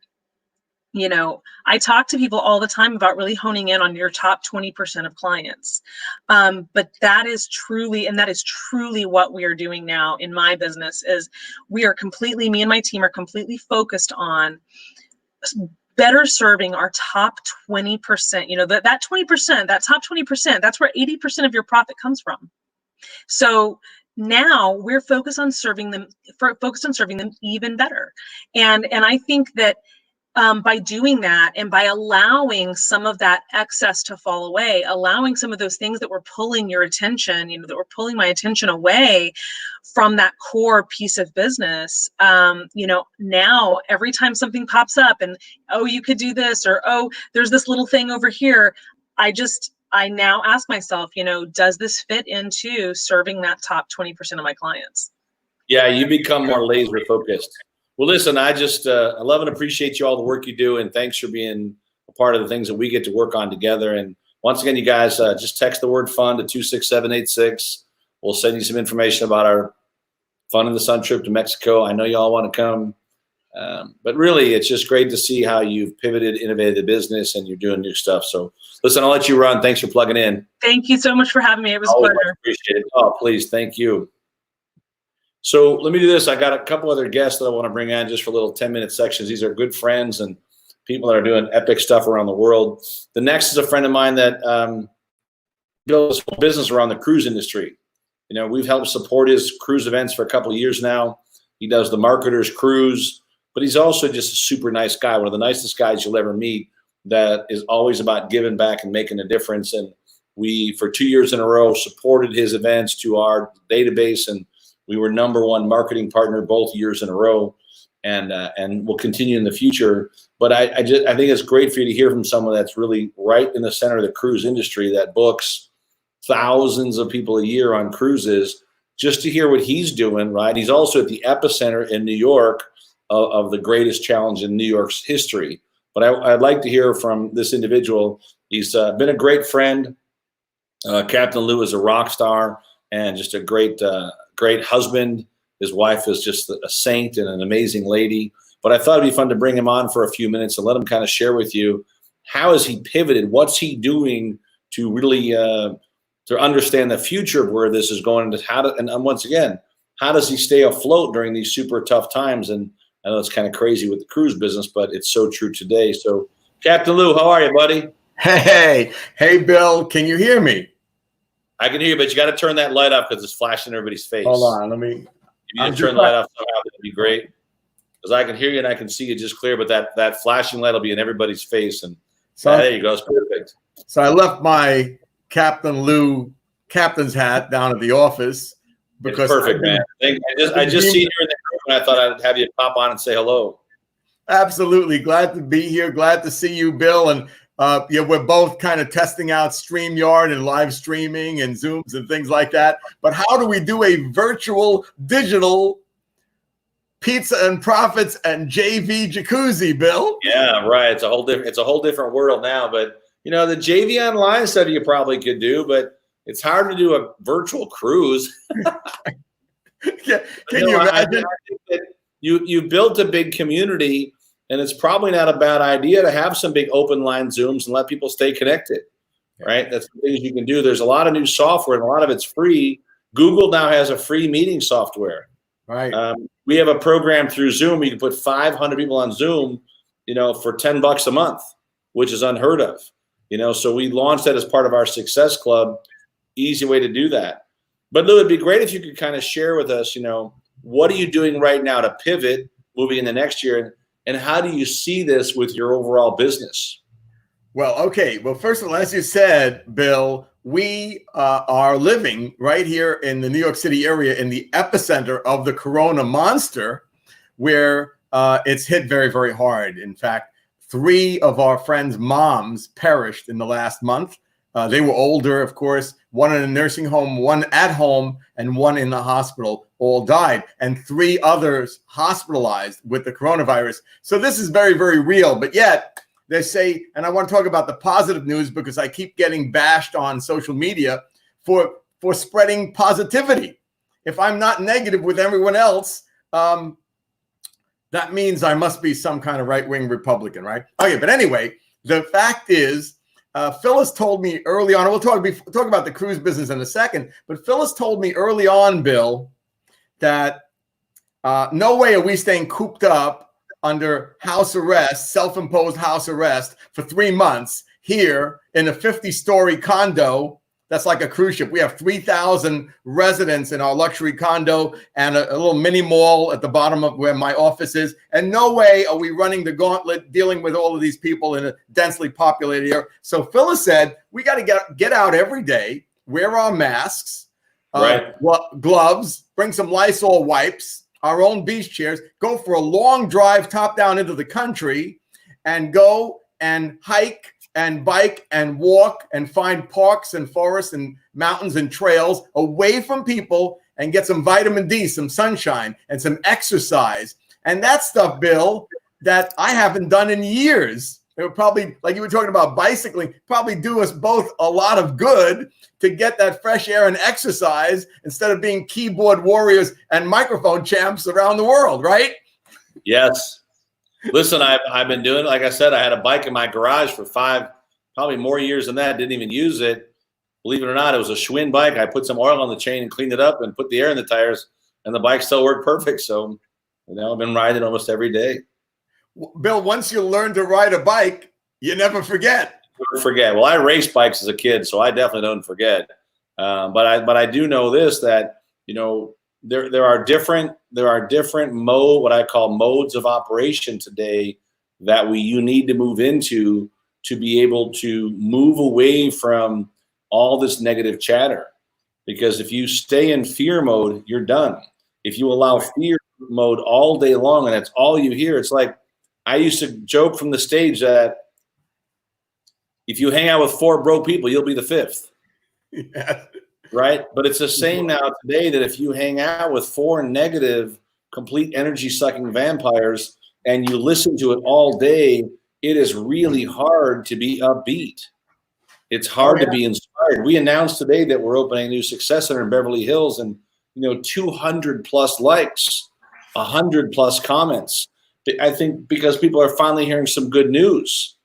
[SPEAKER 2] I talk to people all the time about really honing in on your top 20% of clients. But that is truly what we are doing now in my business. Is me and my team are completely focused on better serving our top 20%. That 20%, that top 20%, that's where 80% of your profit comes from. So now we're focused on serving them even better. And I think that by doing that and by allowing some of that excess to fall away, allowing some of those things that were pulling your attention, that were pulling my attention away from that core piece of business, now every time something pops up and, oh, you could do this, or, oh, there's this little thing over here, I now ask myself, does this fit into serving that top 20% of my clients?
[SPEAKER 1] Yeah, you become more laser focused. Well, listen, I just I love and appreciate you all the work you do, and thanks for being a part of the things that we get to work on together. And once again, you guys just text the word fun to 26786. We'll send you some information about our Fun in the Sun trip to Mexico. I know you all want to come. But really, it's just great to see how you've pivoted, innovated the business, and you're doing new stuff. So listen, I'll let you run. Thanks for plugging in.
[SPEAKER 2] Thank you so much for having me. It was a
[SPEAKER 1] Always
[SPEAKER 2] pleasure.
[SPEAKER 1] appreciate it. Oh, please. Thank you. So let me do this. I got a couple other guests that I want to bring on just for little 10-minute sections. These are good friends and people that are doing epic stuff around the world. The next is a friend of mine that built a business around the cruise industry. You know, we've helped support his cruise events for a couple of years now. He does the Marketer's Cruise, but he's also just a super nice guy, one of the nicest guys you'll ever meet, that is always about giving back and making a difference. And we, for 2 years in a row, supported his events to our database, and we were #1 marketing partner both years in a row, and we'll continue in the future. But I think it's great for you to hear from someone that's really right in the center of the cruise industry, that books thousands of people a year on cruises, just to hear what he's doing, right? He's also at the epicenter in New York of the greatest challenge in New York's history. But I'd like to hear from this individual. He's been a great friend. Captain Lou is a rock star and just a great husband. His wife is just a saint and an amazing lady. But I thought it'd be fun to bring him on for a few minutes and let him kind of share with you, how has he pivoted? What's he doing to really to understand the future of where this is going, and once again, how does he stay afloat during these super tough times? And I know it's kind of crazy with the cruise business, but it's so true today. So, Captain Lou, how are you, buddy?
[SPEAKER 3] Hey, Bill, can you hear me?
[SPEAKER 1] I can hear you, but you got to turn that light off because it's flashing in everybody's face.
[SPEAKER 3] Hold on, let me.
[SPEAKER 1] If you turn the light off somehow, that'd be great. Because I can hear you and I can see you just clear, but that flashing light will be in everybody's face. And so there you go, it's perfect.
[SPEAKER 3] So I left my Captain Lou captain's hat down at the office because
[SPEAKER 1] it's perfect, man. I just seen you in the group and I thought I'd have you pop on and say hello.
[SPEAKER 3] Absolutely, glad to be here. Glad to see you, Bill. And we're both kind of testing out StreamYard and live streaming and Zooms and things like that. But how do we do a virtual digital pizza and profits and JV jacuzzi, Bill?
[SPEAKER 1] Yeah, right. It's a whole different world now. But you know, the JV online stuff you probably could do, but it's hard to do a virtual cruise.
[SPEAKER 3] Can you imagine?
[SPEAKER 1] I think that you built a big community, and it's probably not a bad idea to have some big open line Zooms and let people stay connected. Right? That's the things you can do. There's a lot of new software, and a lot of it's free. Google now has a free meeting software.
[SPEAKER 3] Right.
[SPEAKER 1] We have a program through Zoom. You can put 500 people on Zoom, you know, for $10 a month, which is unheard of. You know, so we launched that as part of our Success Club. Easy way to do that. But Lou, it'd be great if you could kind of share with us, you know, what are you doing right now to pivot moving into next year, and how do you see this with your overall business?
[SPEAKER 3] Well, okay. Well, first of all, as you said, Bill, we are living right here in the New York City area in the epicenter of the Corona monster, where it's hit very, very hard. In fact, 3 of our friends' moms perished in the last month. They were older, of course, 1 in a nursing home, 1 at home, and 1 in the hospital, all died, and 3 others hospitalized with the coronavirus. So this is very, very real. But yet they say, and I want to talk about the positive news because I keep getting bashed on social media for spreading positivity. If I'm not negative with everyone else, that means I must be some kind of right-wing Republican, right? Okay, but anyway, the fact is, Phyllis told me early on, and we'll talk about the cruise business in a second, but Phyllis told me early on, Bill, that no way are we staying cooped up under house arrest, self-imposed house arrest for 3 months here in a 50-story condo. That's like a cruise ship. We have 3,000 residents in our luxury condo and a little mini mall at the bottom of where my office is. And no way are we running the gauntlet dealing with all of these people in a densely populated area. So Phyllis said, we got to get out every day, wear our masks,
[SPEAKER 1] right,
[SPEAKER 3] gloves, bring some Lysol wipes, our own beach chairs, go for a long drive top down into the country and go and hike and bike and walk and find parks and forests and mountains and trails away from people and get some vitamin D, some sunshine, and some exercise. And that stuff, Bill, that I haven't done in years. It would probably, like you were talking about bicycling, probably do us both a lot of good to get that fresh air and exercise instead of being keyboard warriors and microphone champs around the world, right?
[SPEAKER 1] Yes. Listen, I've been doing, like I said, I had a bike in my garage for probably more years than that. Didn't even use it. Believe it or not, it was a Schwinn bike. I put some oil on the chain and cleaned it up and put the air in the tires, and the bike still worked perfect. So, I've been riding almost every day.
[SPEAKER 3] Bill, once you learn to ride a bike, you never forget.
[SPEAKER 1] Never forget. Well, I raced bikes as a kid, so I definitely don't forget. But I do know this, that there are different what I call modes of operation today that you need to move into to be able to move away from all this negative chatter. Because if you stay in fear mode, you're done. If you allow fear mode all day long and that's all you hear, it's like I used to joke from the stage that if you hang out with 4 broke people, you'll be the 5th.
[SPEAKER 3] Yeah.
[SPEAKER 1] Right? But it's the same now today, that if you hang out with 4 negative, complete energy sucking vampires and you listen to it all day, it is really hard to be upbeat. It's hard to be inspired. We announced today that we're opening a new success center in Beverly Hills, and 200 plus likes, 100 plus comments. I think because people are finally hearing some good news.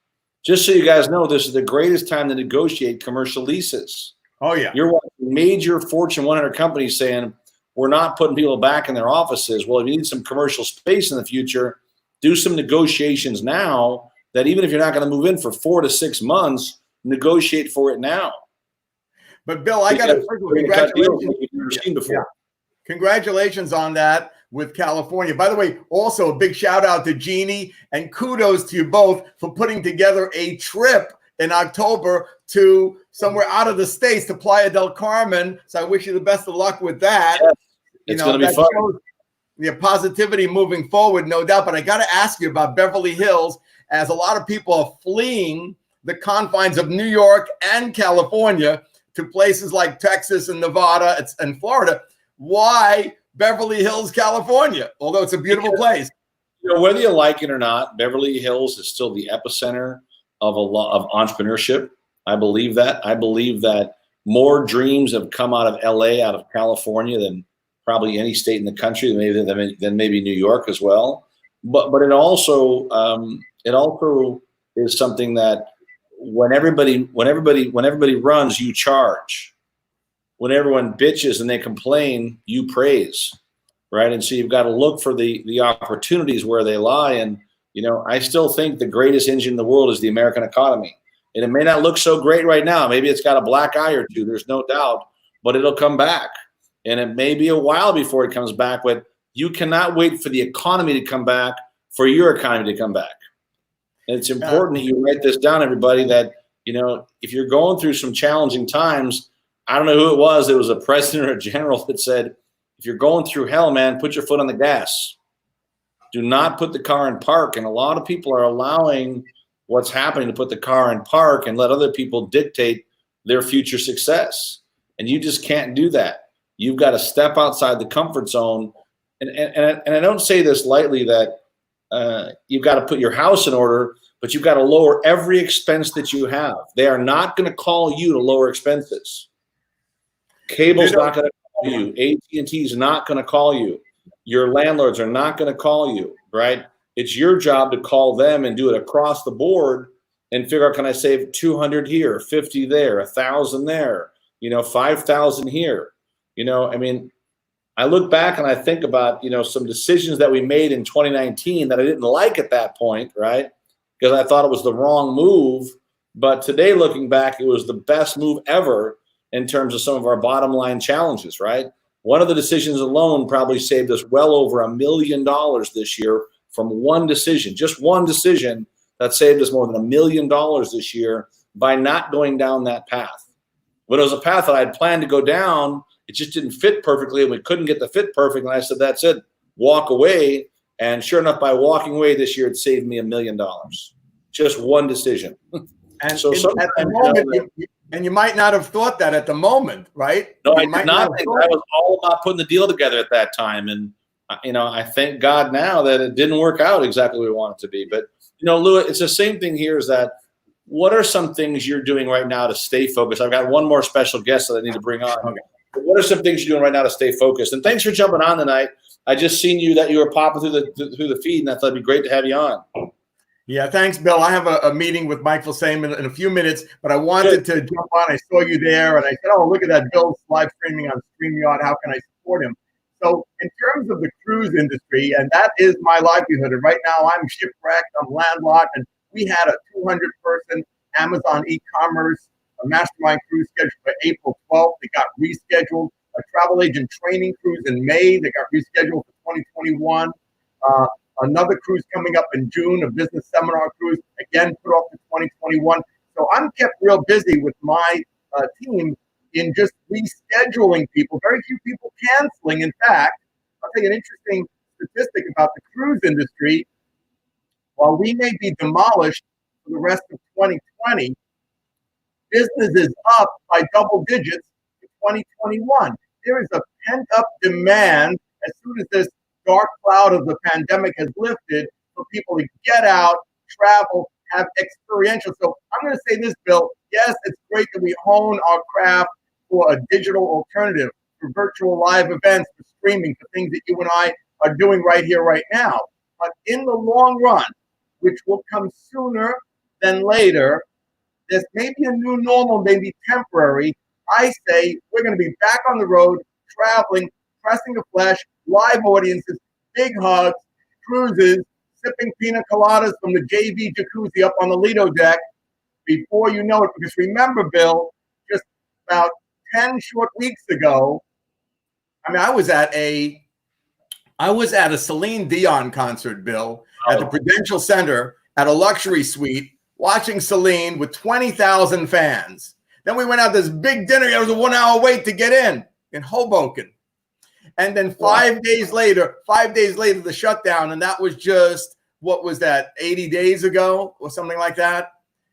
[SPEAKER 1] Just so you guys know, this is the greatest time to negotiate commercial leases.
[SPEAKER 3] Oh, yeah.
[SPEAKER 1] You're watching major Fortune 100 companies saying, we're not putting people back in their offices. Well, if you need some commercial space in the future, do some negotiations now, that even if you're not going to move in for 4 to 6 months, negotiate for it now.
[SPEAKER 3] But Bill, I got to congratulations.
[SPEAKER 1] You've never seen before.
[SPEAKER 3] Yeah. Congratulations on that with California. By the way, also a big shout out to Jeannie, and kudos to you both for putting together a trip in October to somewhere out of the States, to Playa del Carmen. So I wish you the best of luck with that.
[SPEAKER 1] Yes, it's going to be fun.
[SPEAKER 3] The positivity moving forward, no doubt. But I got to ask you about Beverly Hills, as a lot of people are fleeing the confines of New York and California to places like Texas and Nevada and Florida. Why Beverly Hills, California? Although it's a beautiful place.
[SPEAKER 1] Whether you like it or not, Beverly Hills is still the epicenter of a lot of entrepreneurship. I believe that. I believe that more dreams have come out of LA, out of California, than probably any state in the country, than maybe New York as well. But it also is something that when everybody runs, you charge. When everyone bitches and they complain, you praise, right? And so you've got to look for the opportunities where they lie. And I still think the greatest engine in the world is the American economy. And it may not look so great right now. Maybe it's got a black eye or two. There's no doubt, but it'll come back. And it may be a while before it comes back, but you cannot wait for the economy to come back for your economy to come back. And it's important that you write this down, everybody, that, if you're going through some challenging times, I don't know who it was a president or a general that said, if you're going through hell, man, put your foot on the gas. Do not put the car in park. And a lot of people are allowing what's happening to put the car in park and let other people dictate their future success. And you just can't do that. You've got to step outside the comfort zone. And I don't say this lightly, that you've got to put your house in order, but you've got to lower every expense that you have. They are not going to call you to lower expenses. Cable's not going to call you. AT&T is not going to call you. Your landlords are not going to call you, right? It's your job to call them and do it across the board and figure out, can I save 200 here, 50 there, 1,000 there, 5,000 here. I look back and I think about, some decisions that we made in 2019 that I didn't like at that point, right? Because I thought it was the wrong move. But today, looking back, it was the best move ever in terms of some of our bottom line challenges, right? One of the decisions alone probably saved us well over $1 million this year from one decision, just one decision that saved us more than $1 million this year by not going down that path. But it was a path that I had planned to go down. It just didn't fit perfectly, and we couldn't get the fit perfect. And I said, that's it, walk away. And sure enough, by walking away this year, it saved me $1 million. Just one decision.
[SPEAKER 3] And so at the moment, and you might not have thought that at the moment, right?
[SPEAKER 1] No, I did not think. I was all about putting the deal together at that time. And, I thank God now that it didn't work out exactly what we want it to be. But, Lou, it's the same thing here, is that what are some things you're doing right now to stay focused? I've got one more special guest that I need to bring on. Okay. What are some things you're doing right now to stay focused? And thanks for jumping on tonight. I just seen that you were popping through the feed, and I thought it'd be great to have you on.
[SPEAKER 3] Yeah, thanks, Bill. I have a meeting with Mike Filsaime in a few minutes, but I wanted to jump on. I saw you there, and I said, "Oh, look at that! Bill's live streaming on StreamYard. How can I support him?" So, in terms of the cruise industry, and that is my livelihood. And right now, I'm shipwrecked. I'm landlocked, and we had a 200-person Amazon e-commerce mastermind cruise scheduled for April 12th. It got rescheduled. A travel agent training cruise in May that got rescheduled for 2021. Another cruise coming up in June, a business seminar cruise, again put off to 2021. So I'm kept real busy with my team in just rescheduling people. Very few people canceling. In fact, I'll tell you an interesting statistic about the cruise industry. While we may be demolished for the rest of 2020, business is up by double digits in 2021. There is a pent-up demand as soon as this dark cloud of the pandemic has lifted for people to get out, travel, have experiential. So I'm going to say this, Bill. Yes, it's great that we hone our craft for a digital alternative, for virtual live events, for streaming, for things that you and I are doing right here, right now. But in the long run, which will come sooner than later, there's maybe a new normal, maybe temporary. I say we're going to be back on the road, traveling, pressing the flesh, live audiences, big hugs, cruises, sipping pina coladas from the JV jacuzzi up on the Lido deck before you know it. Because remember, Bill, just about 10 short weeks ago, I was at a Celine Dion concert, Bill, at the Prudential Center at a luxury suite, watching Celine with 20,000 fans. Then we went out to this big dinner. It was a 1-hour wait to get in Hoboken. And then 5 days later, the shutdown. And that was just, what was that, 80 days ago or something like that?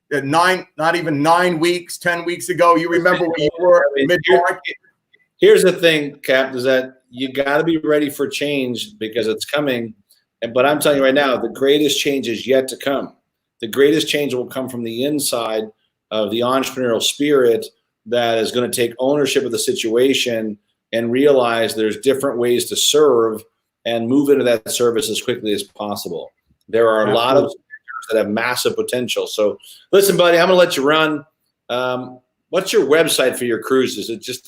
[SPEAKER 3] Not even 9 weeks, 10 weeks ago. You remember where you were mid-March?
[SPEAKER 1] Here's the thing, Cap, is that you got to be ready for change because it's coming. But I'm telling you right now, the greatest change is yet to come. The greatest change will come from the inside of the entrepreneurial spirit that is going to take ownership of the situation and realize there's different ways to serve and move into that service as quickly as possible. There are a lot of sectors that have massive potential. So listen, buddy, I'm going to let you run. What's your website for your cruises? It's just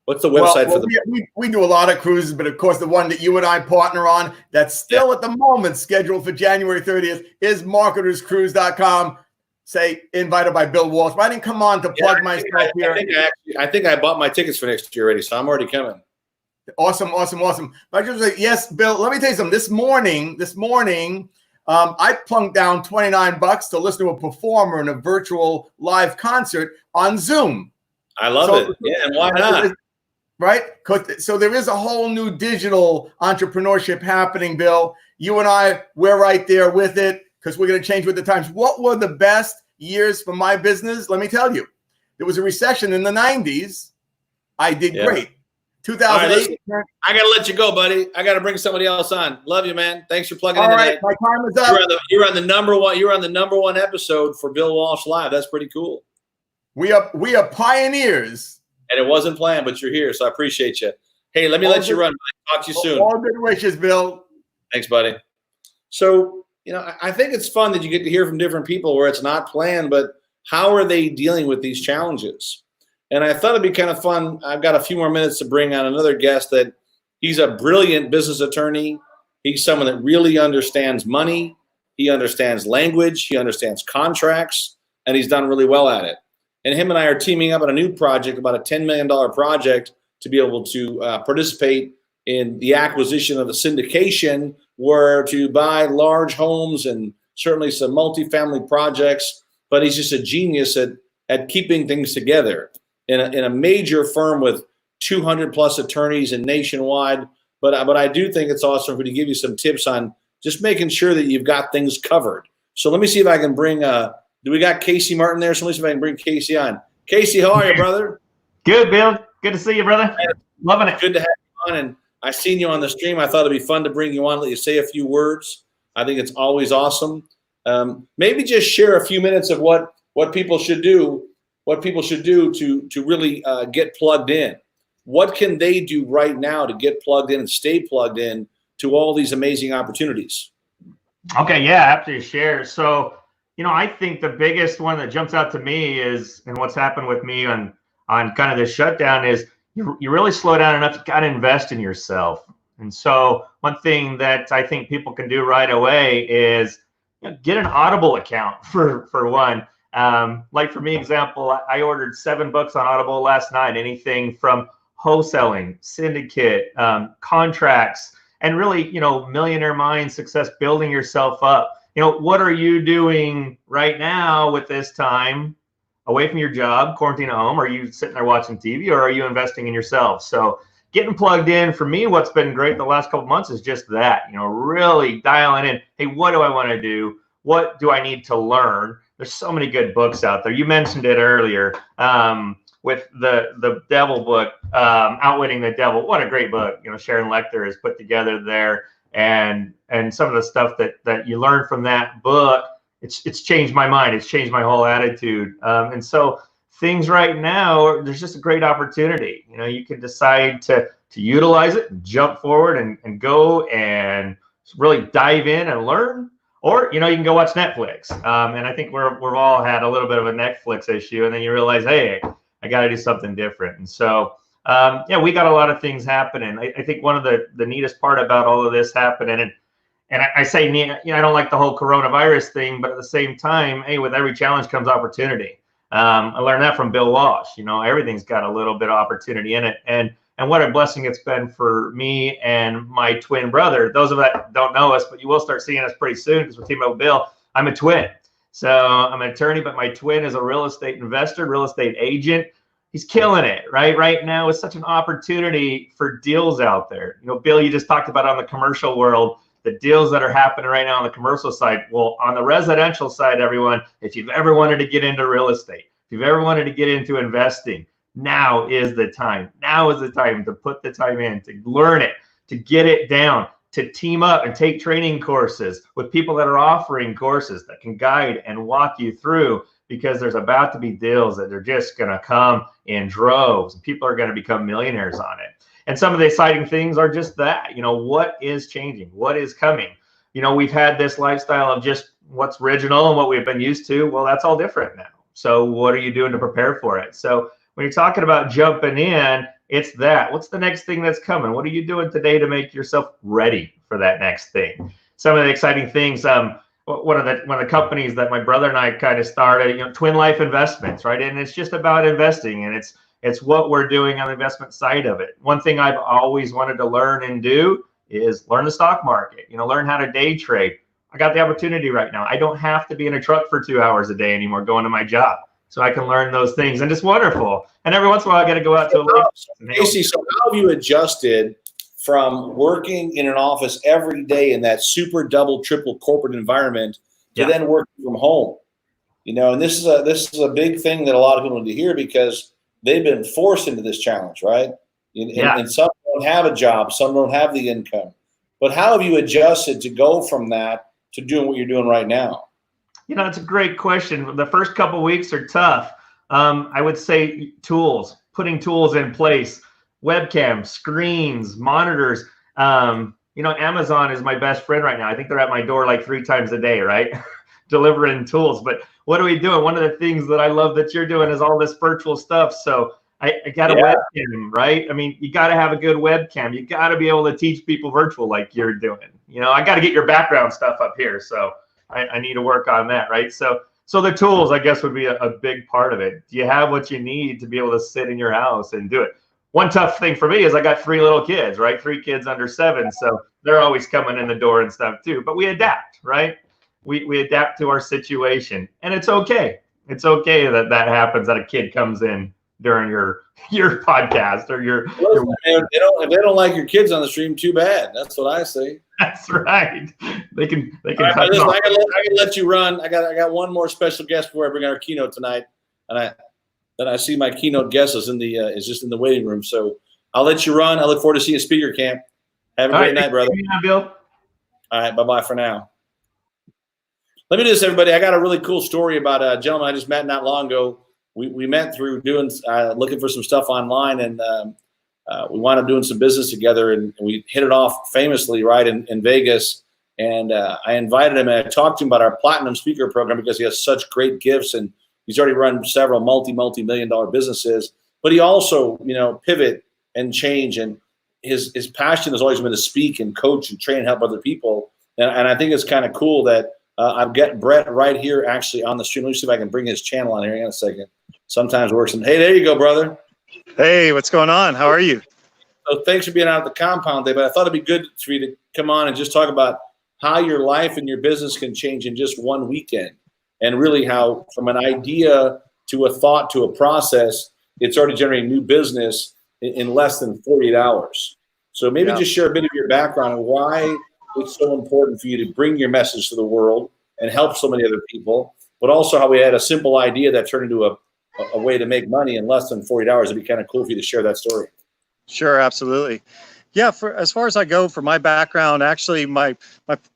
[SPEAKER 1] what's the website for the?
[SPEAKER 3] We do a lot of cruises, but of course the one that you and I partner on that's still at the moment scheduled for January 30th is marketerscruise.com. Say invited by Bill Walsh. But I didn't come on to plug myself here.
[SPEAKER 1] I think I bought my tickets for next year already, so I'm already coming.
[SPEAKER 3] Awesome. I just say, yes, Bill, let me tell you something. This morning, I plunked down $29 to listen to a performer in a virtual live concert on Zoom.
[SPEAKER 1] I love it. Yeah, and why not?
[SPEAKER 3] Right? So there is a whole new digital entrepreneurship happening, Bill. You and we're right there with it because we're going to change with the times. What were the best years for my business? Let me tell you. There was a recession in the 90s. I did great. 2008.
[SPEAKER 1] Right, I got to let you go, buddy. I got to bring somebody else on. Love you, man. Thanks for plugging in
[SPEAKER 3] tonight.
[SPEAKER 1] All right,
[SPEAKER 3] my time is up.
[SPEAKER 1] You're on the number one. You're on the number one episode for Bill Walsh Live. That's pretty cool.
[SPEAKER 3] We are pioneers.
[SPEAKER 1] And it wasn't planned, but you're here, so I appreciate you. Hey, let me let you run. Talk to you soon.
[SPEAKER 3] All good wishes, Bill.
[SPEAKER 1] Thanks, buddy. So, I think it's fun that you get to hear from different people where it's not planned, but how are they dealing with these challenges? And I thought it'd be kind of fun. I've got a few more minutes to bring on another guest that he's a brilliant business attorney. He's someone that really understands money. He understands language. He understands contracts, and he's done really well at it. And him and I are teaming up on a new project, about a $10 million project, to be able to participate in the acquisition of the syndication, where to buy large homes and certainly some multifamily projects. But he's just a genius at keeping things together in a major firm with 200 plus attorneys and nationwide. But I do think it's awesome for to give you some tips on just making sure that you've got things covered. So let me see if I can bring do we got Casey Martin there? So let me see if I can bring Casey on. Casey, how are you, brother?
[SPEAKER 4] Good, Bill. Good to see you, brother. Loving it.
[SPEAKER 1] Good to have you on. And I seen you on the stream. I thought it'd be fun to bring you on, let you say a few words. I think it's always awesome. Maybe just share a few minutes of what people should do, to really get plugged in. What can they do right now to get plugged in and stay plugged in to all these amazing opportunities?
[SPEAKER 4] Okay, yeah, happy to share. So, I think the biggest one that jumps out to me is, and what's happened with me on kind of this shutdown is you really slow down enough. You got to invest in yourself. And so one thing that I think people can do right away is get an Audible account for one. Like for me, example, I ordered 7 books on Audible last night, anything from wholesaling, syndicate, contracts, and really, millionaire mind success, building yourself up. What are you doing right now with this time away from your job, quarantine at home? Are you sitting there watching TV, or are you investing in yourself? So getting plugged in for me, what's been great the last couple of months is just that, really dialing in. Hey, what do I want to do? What do I need to learn? There's so many good books out there. You mentioned it earlier with the Devil book, Outwitting the Devil. What a great book. Sharon Lecter has put together there. And some of the stuff that you learn from that book, it's changed my mind. It's changed my whole attitude. And so things right now, there's just a great opportunity. You can decide to utilize it, and jump forward and go and really dive in and learn. Or, you can go watch Netflix. And I think we've all had a little bit of a Netflix issue, and then you realize, hey, I got to do something different. And so, we got a lot of things happening. I think one of the neatest part about all of this happening, and I say, I don't like the whole coronavirus thing, but at the same time, hey, with every challenge comes opportunity. I learned that from Bill Walsh. Everything's got a little bit of opportunity in it. And what a blessing it's been for me and my twin brother. Those of that don't know us, but you will start seeing us pretty soon because we're teaming up with Bill. I'm a twin. So I'm an attorney, but my twin is a real estate investor, real estate agent. He's killing it, right? Right now is such an opportunity for deals out there. Bill, you just talked about on the commercial world, the deals that are happening right now on the commercial side. Well, on the residential side, everyone, if you've ever wanted to get into real estate, if you've ever wanted to get into investing, now is the time. Now is the time to put the time in, to learn it, to get it down, to team up and take training courses with people that are offering courses that can guide and walk you through, because there's about to be deals that are just going to come in droves, and people are going to become millionaires on it. And some of the exciting things are just that, what is changing, what is coming. We've had this lifestyle of just what's original and what we've been used to. Well, that's all different now. So what are you doing to prepare for it? So when you're talking about jumping in, it's that. What's the next thing that's coming? What are you doing today to make yourself ready for that next thing? Some of the exciting things, one of the companies that my brother and I kind of started, Twin Life Investments, right? And it's just about investing, and it's what we're doing on the investment side of it. One thing I've always wanted to learn and do is learn the stock market, learn how to day trade. I got the opportunity right now. I don't have to be in a truck for 2 hours a day anymore going to my job. So I can learn those things, and it's wonderful. And every once in a while, I got to go out to a lake.
[SPEAKER 1] Casey, so how have you adjusted from working in an office every day in that super double, triple corporate environment to then working from home? And this is a big thing that a lot of people need to hear, because they've been forced into this challenge, right? And some don't have a job, some don't have the income. But how have you adjusted to go from that to doing what you're doing right now?
[SPEAKER 4] It's a great question. The first couple of weeks are tough. I would say putting tools in place, webcams, screens, monitors. Amazon is my best friend right now. I think they're at my door like 3 times a day, right? Delivering tools. But what are we doing? One of the things that I love that you're doing is all this virtual stuff. So I got a webcam, right? I mean, you got to have a good webcam. You got to be able to teach people virtual like you're doing. I got to get your background stuff up here. So I need to work on that, right? So the tools, I guess, would be a big part of it. Do you have what you need to be able to sit in your house and do it? One tough thing for me is I got 3 little kids, right? 3 kids under 7. So they're always coming in the door and stuff too. But we adapt, right? We adapt to our situation. And it's okay. It's okay that happens, that a kid comes in during your podcast or your
[SPEAKER 1] if they don't like your kids on the stream, too bad. That's what I say.
[SPEAKER 4] That's right. They can.
[SPEAKER 1] Right, I can let you run. I got one more special guest before I bring our keynote tonight, and I see my keynote guest is just in the waiting room. So I'll let you run. I look forward to seeing you at Speaker Camp. Have a great night, brother.
[SPEAKER 4] Bill.
[SPEAKER 1] All right, bye for now. Let me do this, everybody. I got a really cool story about a gentleman I just met not long ago. We met through doing looking for some stuff online, and we wound up doing some business together, and we hit it off famously right in Vegas. And I invited him, and I talked to him about our Platinum Speaker Program because he has such great gifts, and he's already run several multi-million-dollar businesses. But he also, pivot and change, and his passion has always been to speak and coach and train and help other people. And I think it's kind of cool that I've got Brett right here actually on the stream. Let me see if I can bring his channel on here. Hang on a second. Sometimes it works. Hey, there you go, brother.
[SPEAKER 5] Hey, what's going on? How are you?
[SPEAKER 1] So thanks for being out at the compound day, but I thought it'd be good for you to come on and just talk about how your life and your business can change in just one weekend, and really how from an idea to a thought to a process, it's already generating new business in less than 48 hours. So maybe just share a bit of your background and why it's so important for you to bring your message to the world and help so many other people, but also how we had a simple idea that turned into a way to make money in less than 48 hours. It'd be kind of cool for you to share that story.
[SPEAKER 5] Sure, absolutely. Yeah, as far as I go, for my background, actually, my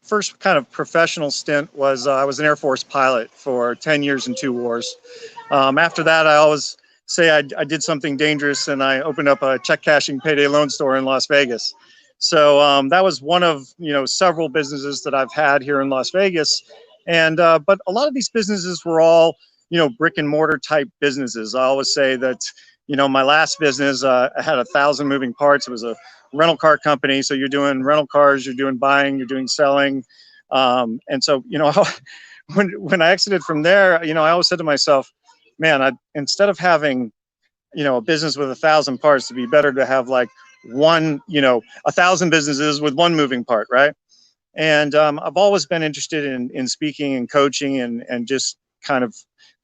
[SPEAKER 5] first kind of professional stint was I was an Air Force pilot for 10 years and 2 wars. After that, I always say I did something dangerous, and I opened up a check cashing payday loan store in Las Vegas. So that was one of several businesses that I've had here in Las Vegas, and but a lot of these businesses were all brick and mortar type businesses. I always say that my last business I had 1,000 moving parts. It was a rental car company, so you're doing rental cars, you're doing buying, you're doing selling, and so when I exited from there, I always said to myself, man, instead of having a business with 1,000 parts, it'd be better to have like 1,000 businesses with one moving part, right? And I've always been interested in speaking and coaching and just kind of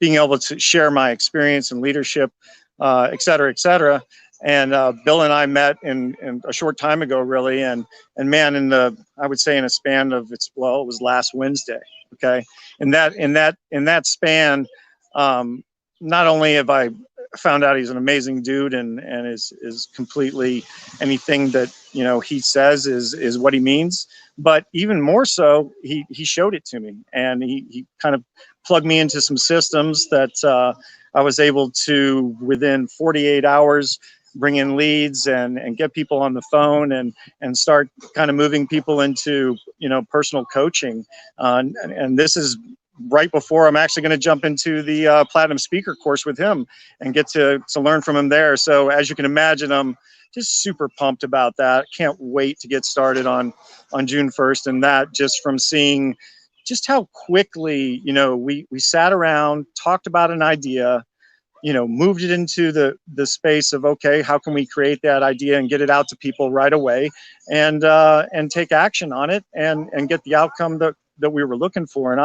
[SPEAKER 5] being able to share my experience and leadership, et cetera, et cetera. And Bill and I met in a short time ago, really, and man, I would say in a span of it was last Wednesday. Okay, in that span, not only have I found out he's an amazing dude and is completely anything that he says is what he means, but even more so, he showed it to me, and he kind of plugged me into some systems that I was able to, within 48 hours, bring in leads and get people on the phone and start kind of moving people into personal coaching, and this is right before I'm actually going to jump into the Platinum Speaker course with him and get to learn from him there. So as you can imagine, I'm just super pumped about that. Can't wait to get started on June 1st, and that just from seeing just how quickly we sat around, talked about an idea, moved it into the space of, okay, how can we create that idea and get it out to people right away, and take action on it and get the outcome that we were looking for. And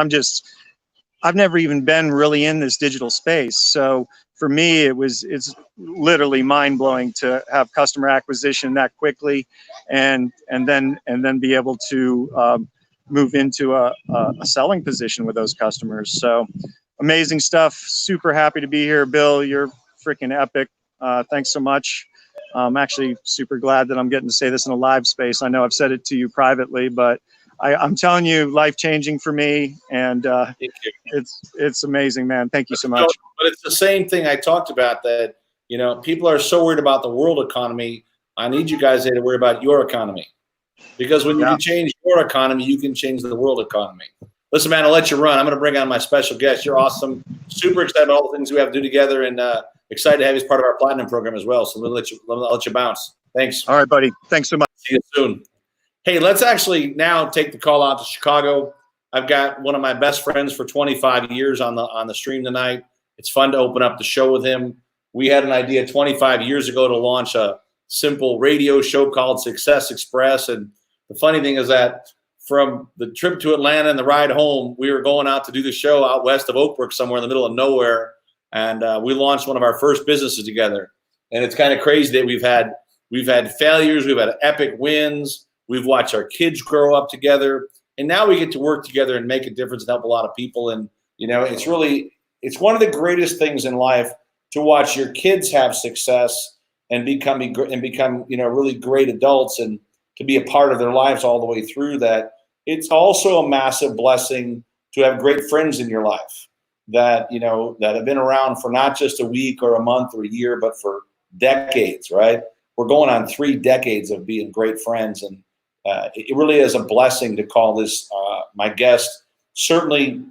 [SPEAKER 5] I've never even been really in this digital space. So for me, it's literally mind blowing to have customer acquisition that quickly and then be able to move into a selling position with those customers. So amazing stuff. Super happy to be here. Bill, you're freaking epic. Thanks so much. I'm actually super glad that I'm getting to say this in a live space. I know I've said it to you privately, but I'm telling you, life-changing for me, and it's amazing, man. Thank you so much.
[SPEAKER 1] But it's the same thing I talked about, that people are so worried about the world economy. I need you guys to worry about your economy, because when you can change your economy, you can change the world economy. Listen, man, I'll let you run. I'm going to bring on my special guest. You're awesome. Super excited about all the things we have to do together, and excited to have you as part of our Platinum program as well. So I'll let you bounce. Thanks.
[SPEAKER 5] All right, buddy. Thanks so much.
[SPEAKER 1] See you soon. Hey, let's actually now take the call out to Chicago. I've got one of my best friends for 25 years on the stream tonight. It's fun to open up the show with him. We had an idea 25 years ago to launch a simple radio show called Success Express. And the funny thing is that from the trip to Atlanta and the ride home, we were going out to do the show out west of Oakbrook, somewhere in the middle of nowhere. And we launched one of our first businesses together. And it's kind of crazy that we've had failures, we've had epic wins. We've watched our kids grow up together, and now we get to work together and make a difference and help a lot of people. And it's one of the greatest things in life to watch your kids have success and become really great adults, and to be a part of their lives all the way through that. It's also a massive blessing to have great friends in your life that have been around for not just a week or a month or a year, but for decades, right? we're going on 3 decades of being great friends, and it really is a blessing to call this my guest. Certainly,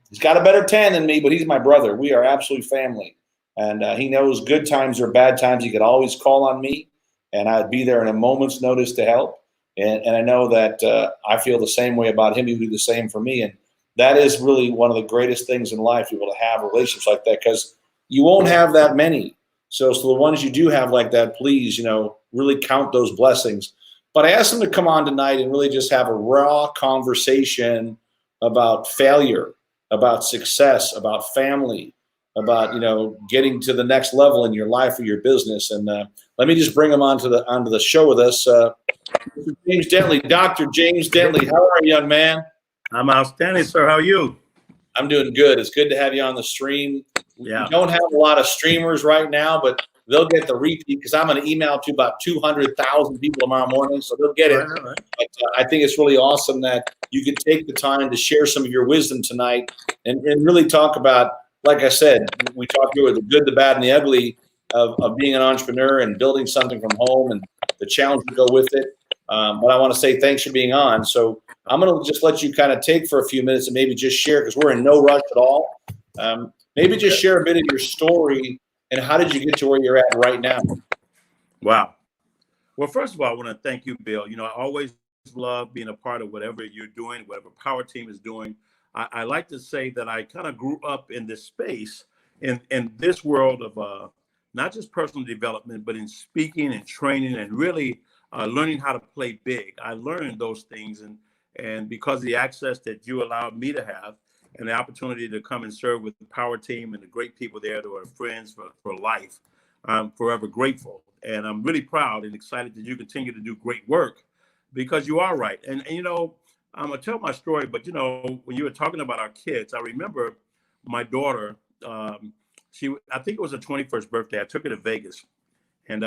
[SPEAKER 1] he's got a better tan than me, but he's my brother. We are absolutely family, and he knows good times or bad times. He could always call on me, and I'd be there in a moment's notice to help. And I know that I feel the same way about him. He would do the same for me, and that is really one of the greatest things in life, to be able to have relationships like that, because you won't have that many. So the ones you do have like that, please, really count those blessings. But I asked him to come on tonight and really just have a raw conversation about failure, about success, about family, about getting to the next level in your life or your business. And let me just bring him onto the show with us. James Dentley, Dr. James Dentley. How are you, young man?
[SPEAKER 6] I'm outstanding, sir. How are you?
[SPEAKER 1] I'm doing good. It's good to have you on the stream.
[SPEAKER 6] Yeah.
[SPEAKER 1] We don't have a lot of streamers right now, but they'll get the repeat, because I'm going to email to about 200,000 people tomorrow morning, so they'll get it.
[SPEAKER 6] Right.
[SPEAKER 1] But I think it's really awesome that you could take the time to share some of your wisdom tonight and really talk about, like I said, we talked about the good, the bad, and the ugly of being an entrepreneur and building something from home and the challenge that go with it. But I want to say thanks for being on. So I'm going to just let you kind of take for a few minutes and maybe just share, because we're in no rush at all. Maybe just share a bit of your story and how did you get to where you're at right now?
[SPEAKER 6] Wow. Well, first of all, I want to thank you, Bill. I always love being a part of whatever you're doing, whatever Power Team is doing. I like to say that I kind of grew up in this space, in this world of not just personal development, but in speaking and training and really learning how to play big. I learned those things, and because of the access that you allowed me to have and the opportunity to come and serve with the Power Team and the great people there that are friends for life, I'm forever grateful. And I'm really proud and excited that you continue to do great work, because you are right. And I'm going to tell my story, but when you were talking about our kids, I remember my daughter, I think it was her 21st birthday. I took her to Vegas, and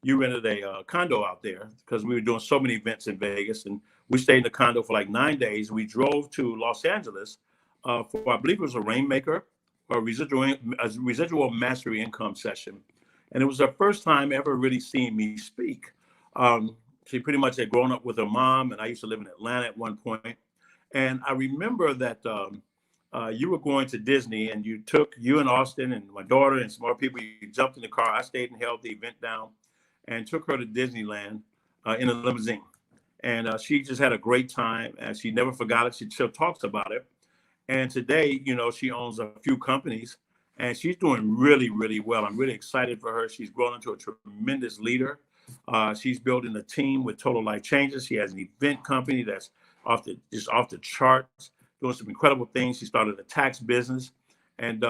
[SPEAKER 6] you rented a condo out there because we were doing so many events in Vegas, and we stayed in the condo for like 9 days. We drove to Los Angeles for, I believe it was a Rainmaker or a residual mastery income session. And it was her first time ever really seeing me speak. She pretty much had grown up with her mom, and I used to live in Atlanta at one point. And I remember that you were going to Disney, and you and Austin and my daughter and some more people, you jumped in the car. I stayed and held the event down and took her to Disneyland in a limousine. And she just had a great time, and she never forgot it. She still talks about it. And today, she owns a few companies, and she's doing really, really well. I'm really excited for her. She's grown into a tremendous leader. She's building a team with Total Life Changes. She has an event company that's off the charts, doing some incredible things. She started a tax business, and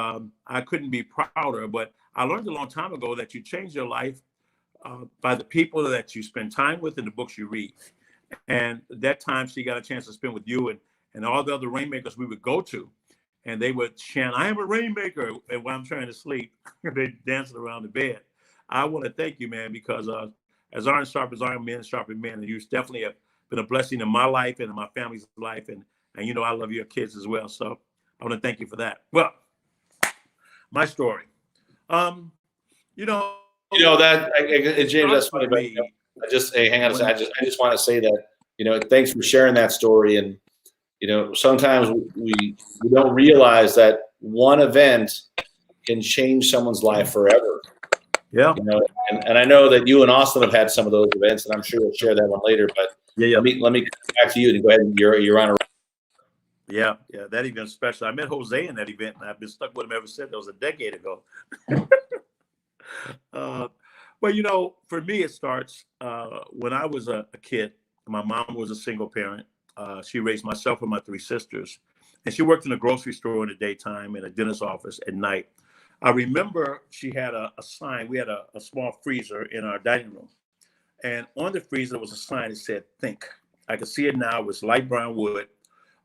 [SPEAKER 6] I couldn't be prouder. But I learned a long time ago that you change your life by the people that you spend time with and the books you read. And that time she got a chance to spend with you and all the other Rainmakers we would go to. And they would chant, "I am a Rainmaker." And while I'm trying to sleep, they're dancing around the bed. I want to thank you, man, because as iron sharpens iron, men sharpen men. And you definitely have been a blessing in my life and in my family's life. And I love your kids as well. So I want to thank you for that. Well, my story. James,
[SPEAKER 1] that's funny, but hang on a second. I just want to say that, thanks for sharing that story. And, sometimes we don't realize that one event can change someone's life forever.
[SPEAKER 6] Yeah.
[SPEAKER 1] And I know that you and Austin have had some of those events, and I'm sure we'll share that one later, but
[SPEAKER 6] yeah.
[SPEAKER 1] Let me come back to you and go ahead, and you're on a.
[SPEAKER 6] Yeah, that event's special. I met Jose in that event, and I've been stuck with him ever since. That was a decade ago. Well, for me, it starts when I was a kid. My mom was a single parent. She raised myself and my 3 sisters, and she worked in a grocery store in the daytime and a dentist's office at night. I remember she had a sign. We had a small freezer in our dining room, and on the freezer was a sign that said, "Think." I can see it now. It was light brown wood.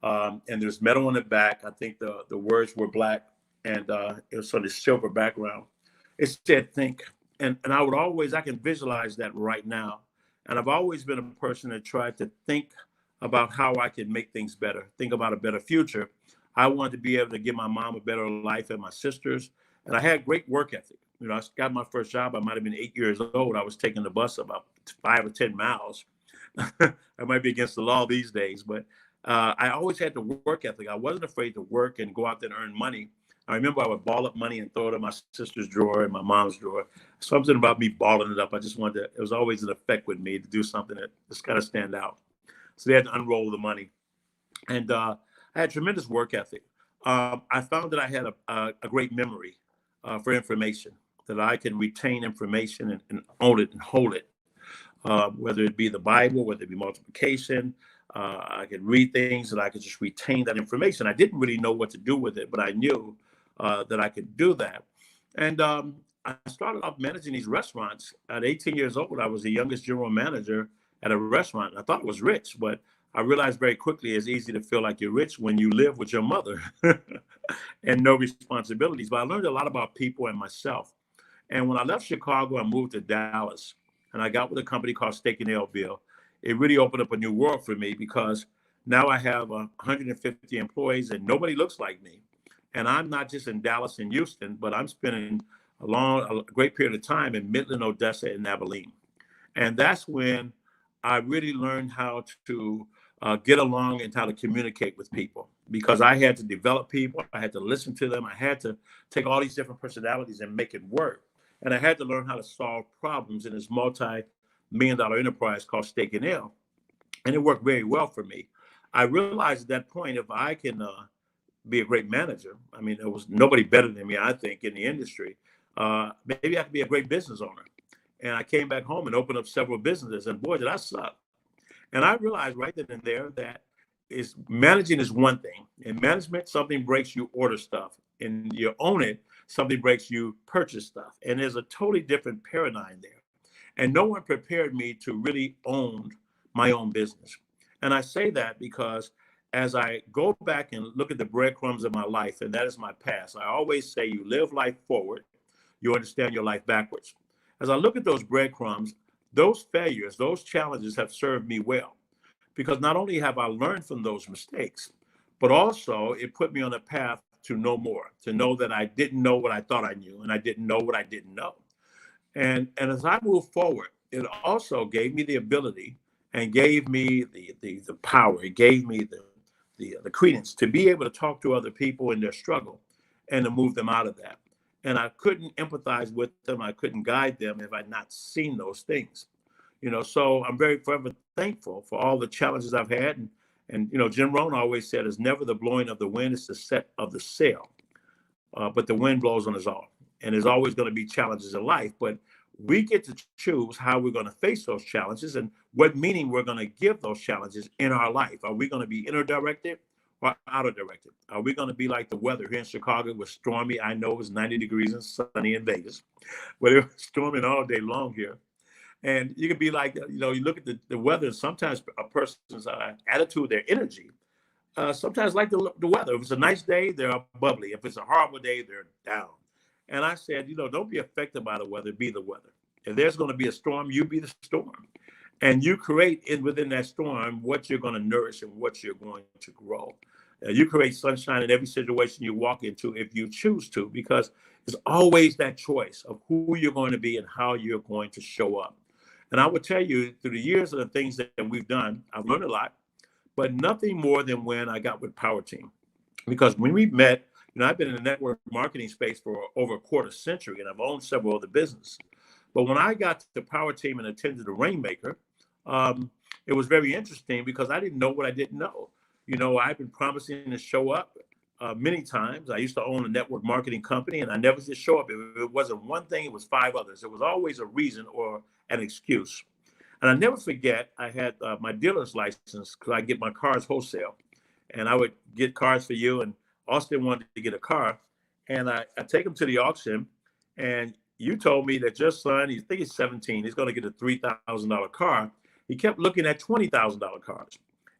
[SPEAKER 6] And there's metal on the back. I think the words were black, and it was sort of silver background. It said "Think," and I can visualize that right now. And I've always been a person that tried to think about how I could make things better, think about a better future. I wanted to be able to give my mom a better life and my sisters, and I had great work ethic. You know, I got my first job. I might have been 8 years old. I was taking the bus about 5 or 10 miles. I might be against the law these days, but I always had the work ethic. I wasn't afraid to work and go out there and earn money. I remember I would ball up money and throw it in my sister's drawer and my mom's drawer. Something about me balling it up. I just wanted to, it was always an effect with me to do something that just kind of stand out. So they had to unroll the money. And I had tremendous work ethic. I found that I had a great memory for information, that I can retain information and own it and hold it. Whether it be the Bible, whether it be multiplication, I could read things that I could just retain that information. I didn't really know what to do with it, but I knew that I could do that. And I started off managing these restaurants. At 18 years old, I was the youngest general manager at a restaurant. I thought it was rich, but I realized very quickly it's easy to feel like you're rich when you live with your mother and no responsibilities. But I learned a lot about people and myself. And when I left Chicago, I moved to Dallas, and I got with a company called Steak and Ale Bill. It really opened up a new world for me because now I have 150 employees and nobody looks like me. And I'm not just in Dallas and Houston, but I'm spending a great period of time in Midland, Odessa, and Abilene. And that's when I really learned how to get along and how to communicate with people, because I had to develop people. I had to listen to them. I had to take all these different personalities and make it work. And I had to learn how to solve problems in this multi-million-dollar enterprise called Steak and Ale. And it worked very well for me. I realized at that point, if I can be a great manager, I mean, there was nobody better than me, I think, in the industry. Maybe I could be a great business owner. And I came back home and opened up several businesses, and boy, did I suck. And I realized right then and there that managing is one thing. In management, something breaks, you order stuff. And you own it, something breaks, you purchase stuff. And there's a totally different paradigm there. And no one prepared me to really own my own business. And I say that because as I go back and look at the breadcrumbs of my life, and that is my past, I always say you live life forward, you understand your life backwards. As I look at those breadcrumbs, those failures, those challenges have served me well, because not only have I learned from those mistakes, but also it put me on a path to know more, to know that I didn't know what I thought I knew, and I didn't know what I didn't know. And as I moved forward, it also gave me the ability and gave me the power. It gave me the credence to be able to talk to other people in their struggle and to move them out of that. And I couldn't empathize with them. I couldn't guide them if I'd not seen those things. You know, so I'm very forever thankful for all the challenges I've had. And you know, Jim Rohn always said, it's never the blowing of the wind, it's the set of the sail. But the wind blows on us all. And there's always going to be challenges in life. But we get to choose how we're going to face those challenges and what meaning we're going to give those challenges in our life. Are we going to be inner directed or outer directed? Are we going to be like the weather here in Chicago? It was stormy. I know it was 90 degrees and sunny in Vegas, but it was storming all day long here. And you can be like, you know, you look at the weather, and sometimes a person's attitude, their energy, sometimes like the weather. If it's a nice day, they're bubbly. If it's a horrible day, they're down. And I said, you know, don't be affected by the weather, be the weather. If there's going to be a storm, you be the storm. And you create within that storm what you're going to nourish and what you're going to grow. You create sunshine in every situation you walk into if you choose to, because it's always that choice of who you're going to be and how you're going to show up. And I would tell you, through the years of the things that we've done, I've learned a lot, but nothing more than when I got with Power Team. Because when we met, you know, I've been in the network marketing space for over a quarter century, and I've owned several other businesses. But when I got to Power Team and attended the Rainmaker, it was very interesting because I didn't know what I didn't know. You know, I've been promising to show up many times. I used to own a network marketing company, and I never just show up. If it wasn't one thing, it was 5 others. It was always a reason or an excuse. And I never forget, I had my dealer's license because I get my cars wholesale. And I would get cars for you, and Austin wanted to get a car. And I take him to the auction, and you told me that your son, I think he's 17, he's going to get a $3,000 car. He kept looking at $20,000 cars.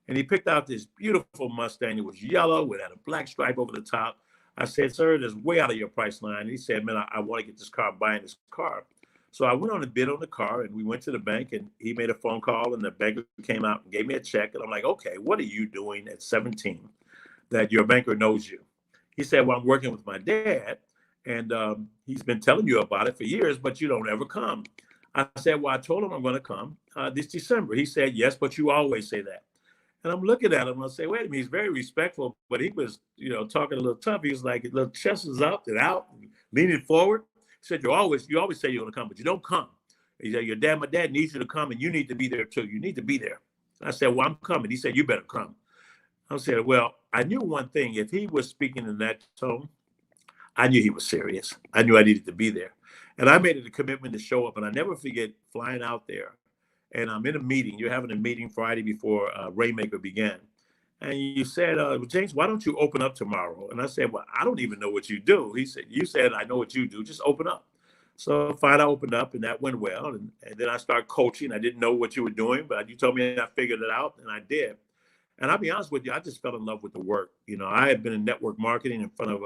[SPEAKER 6] And he picked out this beautiful Mustang. It was yellow. It had a black stripe over the top. I said, sir, that's way out of your price line. And he said, man, I want to get this car, buying this car. So I went on a bid on the car, and we went to the bank, and he made a phone call, and the banker came out and gave me a check. And I'm like, okay, what are you doing at 17 that your banker knows you? He said, well, I'm working with my dad, And he's been telling you about it for years, but you don't ever come. I said, well, I told him I'm going to come this December. He said, yes, but you always say that. And I'm looking at him and I say, wait a minute, he's very respectful, but he was, talking a little tough. He was like, his little chest is up and out, leaning forward. He said, you always say you're going to come, but you don't come. He said, my dad needs you to come and you need to be there too. You need to be there. I said, well, I'm coming. He said, you better come. I said, well, I knew one thing. If he was speaking in that tone, I knew he was serious. I knew I needed to be there. And I made it a commitment to show up. And I never forget flying out there. And I'm in a meeting. You're having a meeting Friday before Rainmaker began. And you said, James, why don't you open up tomorrow? And I said, well, I don't even know what you do. He said, you said, I know what you do. Just open up. So fine, I opened up and that went well. And then I started coaching. I didn't know what you were doing, but you told me I figured it out and I did. And I'll be honest with you, I just fell in love with the work. I had been in network marketing in front of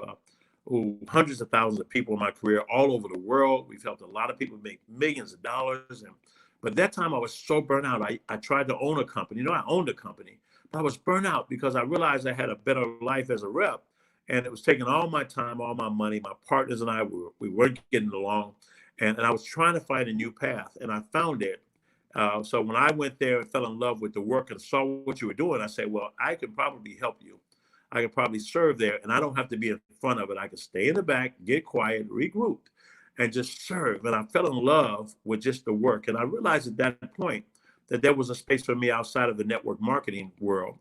[SPEAKER 6] hundreds of thousands of people in my career all over the world. We've helped a lot of people make millions of dollars. But that time I was so burnt out. I tried to own a company. I owned a company, but I was burnt out because I realized I had a better life as a rep. And it was taking all my time, all my money. My partners and I, we weren't getting along. And I was trying to find a new path. And I found it. So when I went there and fell in love with the work and saw what you were doing, I said, well, I can probably help you. I can probably serve there. And I don't have to be in front of it. I can stay in the back, get quiet, regroup, and just serve. And I fell in love with just the work. And I realized at that point that there was a space for me outside of the network marketing world,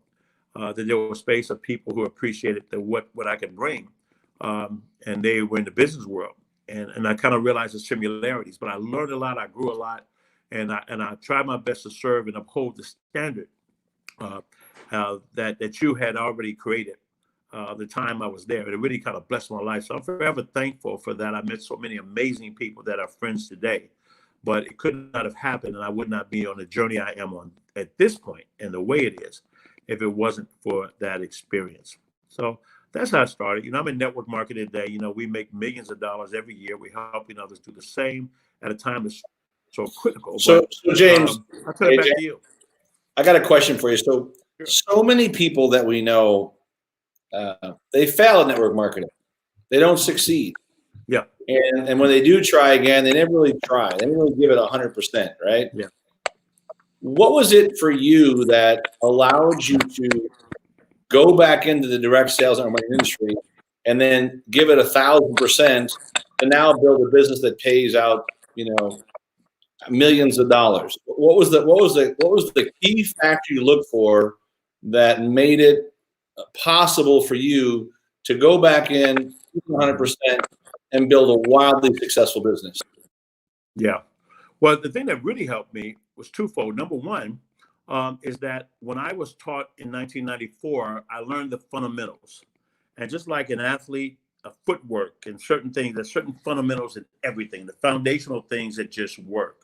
[SPEAKER 6] that there was a space of people who appreciated what I could bring. And they were in the business world. And I kind of realized the similarities, but I learned a lot. I grew a lot. And I tried my best to serve and uphold the standard that you had already created the time I was there. It really kind of blessed my life. So I'm forever thankful for that. I met so many amazing people that are friends today, but it could not have happened and I would not be on the journey I am on at this point and the way it is if it wasn't for that experience. So that's how it started. I'm in network marketing today. We make millions of dollars every year. We're helping others do the same at a time that's so critical.
[SPEAKER 1] So James,
[SPEAKER 6] I'll turn it back to you.
[SPEAKER 1] I got a question for you. So many people that we know, they fail at network marketing. They don't succeed.
[SPEAKER 6] Yeah.
[SPEAKER 1] And when they do try again, they never really try. They never really give it 100%, right?
[SPEAKER 6] Yeah.
[SPEAKER 1] What was it for you that allowed you to go back into the direct sales and marketing industry and then give it 1,000% and now build a business that pays out, millions of dollars? What was the key factor you looked for that made it possible for you to go back in 100% and build a wildly successful business?
[SPEAKER 6] Yeah. Well, the thing that really helped me was twofold. Number one is that when I was taught in 1994, I learned the fundamentals. And just like an athlete, footwork and certain things, there's certain fundamentals in everything, the foundational things that just work.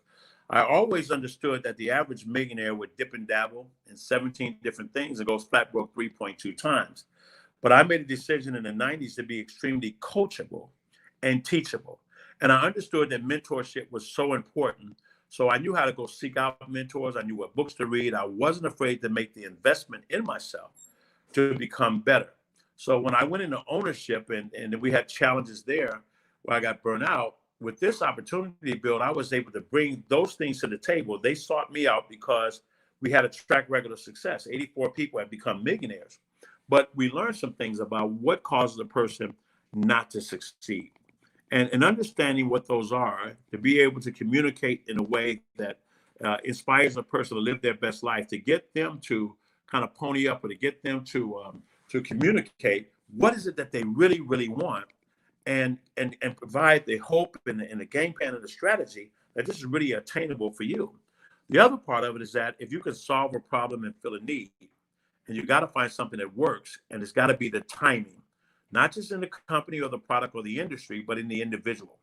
[SPEAKER 6] I always understood that the average millionaire would dip and dabble in 17 different things and goes flat broke 3.2 times. But I made a decision in the 90s to be extremely coachable and teachable. And I understood that mentorship was so important. So I knew how to go seek out mentors. I knew what books to read. I wasn't afraid to make the investment in myself to become better. So when I went into ownership and we had challenges there where I got burnt out, with this opportunity build, I was able to bring those things to the table. They sought me out because we had a track record of success. 84 people have become millionaires. But we learned some things about what causes a person not to succeed. And understanding what those are, to be able to communicate in a way that inspires a person to live their best life, to get them to kind of pony up or to get them to communicate what is it that they really, really want. And provide the hope and the game plan and the strategy that this is really attainable for you. The other part of it is that if you can solve a problem and fill a need, and you got to find something that works, and it's got to be the timing, not just in the company or the product or the industry, but in the individual.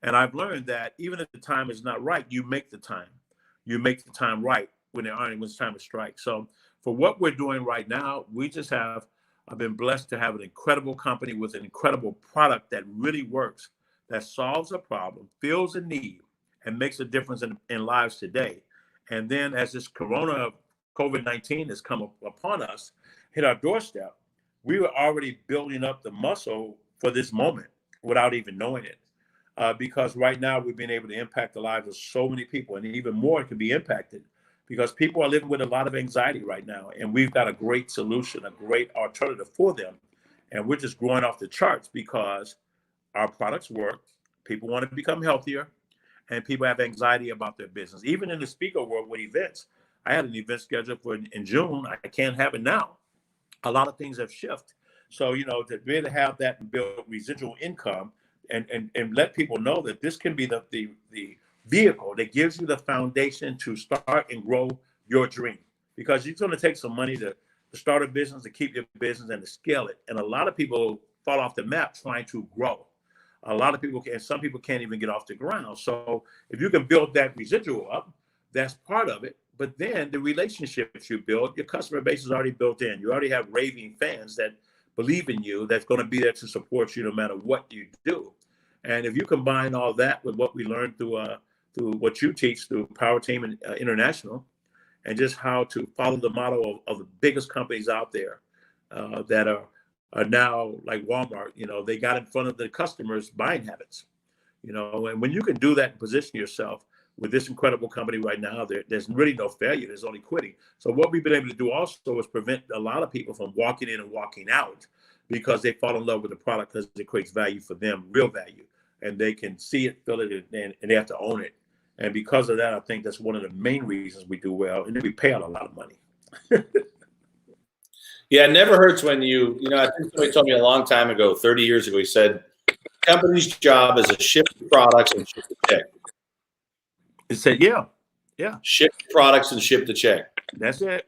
[SPEAKER 6] And I've learned that even if the time is not right, you make the time. You make the time right when it's time to strike. So for what we're doing right now, I've been blessed to have an incredible company with an incredible product that really works, that solves a problem, fills a need, and makes a difference in lives today. And then as this COVID-19 has come upon us, hit our doorstep, we were already building up the muscle for this moment. without even knowing it. Because right now we've been able to impact the lives of so many people, and even more can be impacted because people are living with a lot of anxiety right now. And we've got a great solution, a great alternative for them. And we're just growing off the charts because our products work. People want to become healthier, and people have anxiety about their business. Even in the speaker world with events, I had an event scheduled for in June. I can't have it now. A lot of things have shifted. So, to be able to have that and build residual income and let people know that this can be the vehicle that gives you the foundation to start and grow your dream. Because it's going to take some money to start a business, to keep your business, and to scale it. And a lot of people fall off the map trying to grow. A lot of people can, some people can't even get off the ground. So if you can build that residual up, that's part of it. But then the relationships you build, your customer base is already built in. You already have raving fans that believe in you, that's going to be there to support you no matter what you do. And if you combine all that with what we learned through what you teach through Power Team and International, and just how to follow the model of the biggest companies out there that are now like Walmart, they got in front of the customers' buying habits, and when you can do that and position yourself with this incredible company right now, there's really no failure. There's only quitting. So what we've been able to do also is prevent a lot of people from walking in and walking out because they fall in love with the product because it creates value for them, real value, and they can see it, feel it, and they have to own it. And because of that, I think that's one of the main reasons we do well, and then we pay out a lot of money.
[SPEAKER 1] Yeah, it never hurts when I think somebody told me a long time ago, 30 years ago, he said, company's job is to ship the products and ship the check.
[SPEAKER 6] It said, yeah.
[SPEAKER 1] Ship the products and ship the check.
[SPEAKER 6] That's it.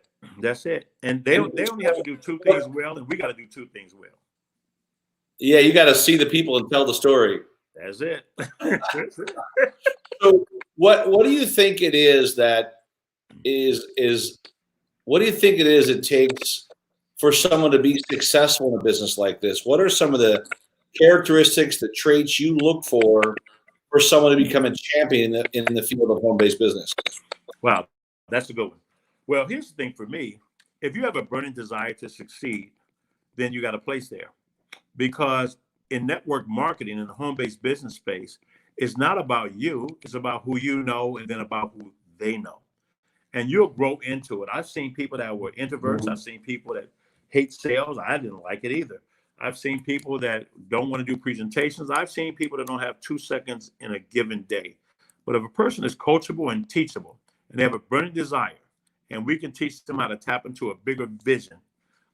[SPEAKER 6] And they only have to do two things well, and we got to do two things well.
[SPEAKER 1] Yeah, you got to see the people and tell the story.
[SPEAKER 6] That's it.
[SPEAKER 1] So what do you think it is that is what do you think it is it takes for someone to be successful in a business like this? What are some of the characteristics, the traits you look for someone to become a champion in the field of home-based business?
[SPEAKER 6] Wow, that's a good one. Well, here's the thing for me. If you have a burning desire to succeed, then you got a place there. Because in network marketing in the home-based business space, it's not about you. It's about who you know and then about who they know. And you'll grow into it. I've seen people that were introverts. Mm-hmm. I've seen people that hate sales. I didn't like it either. I've seen people that don't want to do presentations. I've seen people that don't have 2 seconds in a given day. But if a person is coachable and teachable and they have a burning desire, and we can teach them how to tap into a bigger vision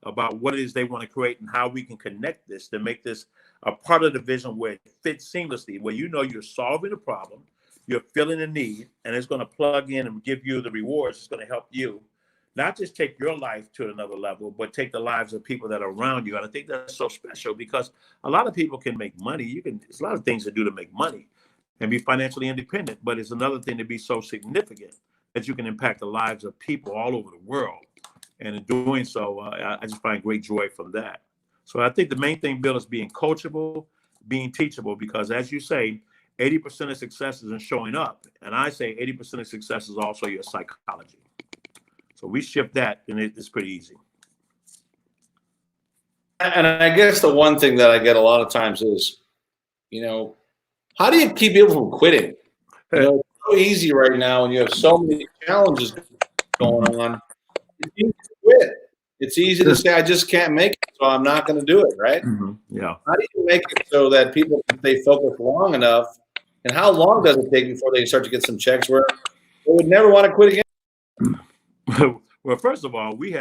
[SPEAKER 6] about what it is they want to create and how we can connect this to make this a part of the vision where it fits seamlessly, where you're solving a problem, you're filling a need, and it's going to plug in and give you the rewards. It's going to help you not just take your life to another level, but take the lives of people that are around you. And I think that's so special because a lot of people can make money. There's a lot of things to do to make money and be financially independent, but it's another thing to be so significant that you can impact the lives of people all over the world. And in doing so, I just find great joy from that. So I think the main thing, Bill, is being coachable, being teachable, because as you say, 80% of success is in showing up. And I say 80% of success is also your psychology. So we shift that, and it's pretty easy.
[SPEAKER 1] And I guess the one thing that I get a lot of times is, how do you keep people from quitting? It's so easy right now, and you have so many challenges going on. It's easy to quit. It's easy to say, I just can't make it, so I'm not going to do it, right?
[SPEAKER 6] Mm-hmm. Yeah.
[SPEAKER 1] How do you make it so that people can stay focused long enough? And how long does it take before they start to get some checks where they would never want to quit again?
[SPEAKER 6] Well, first of all, we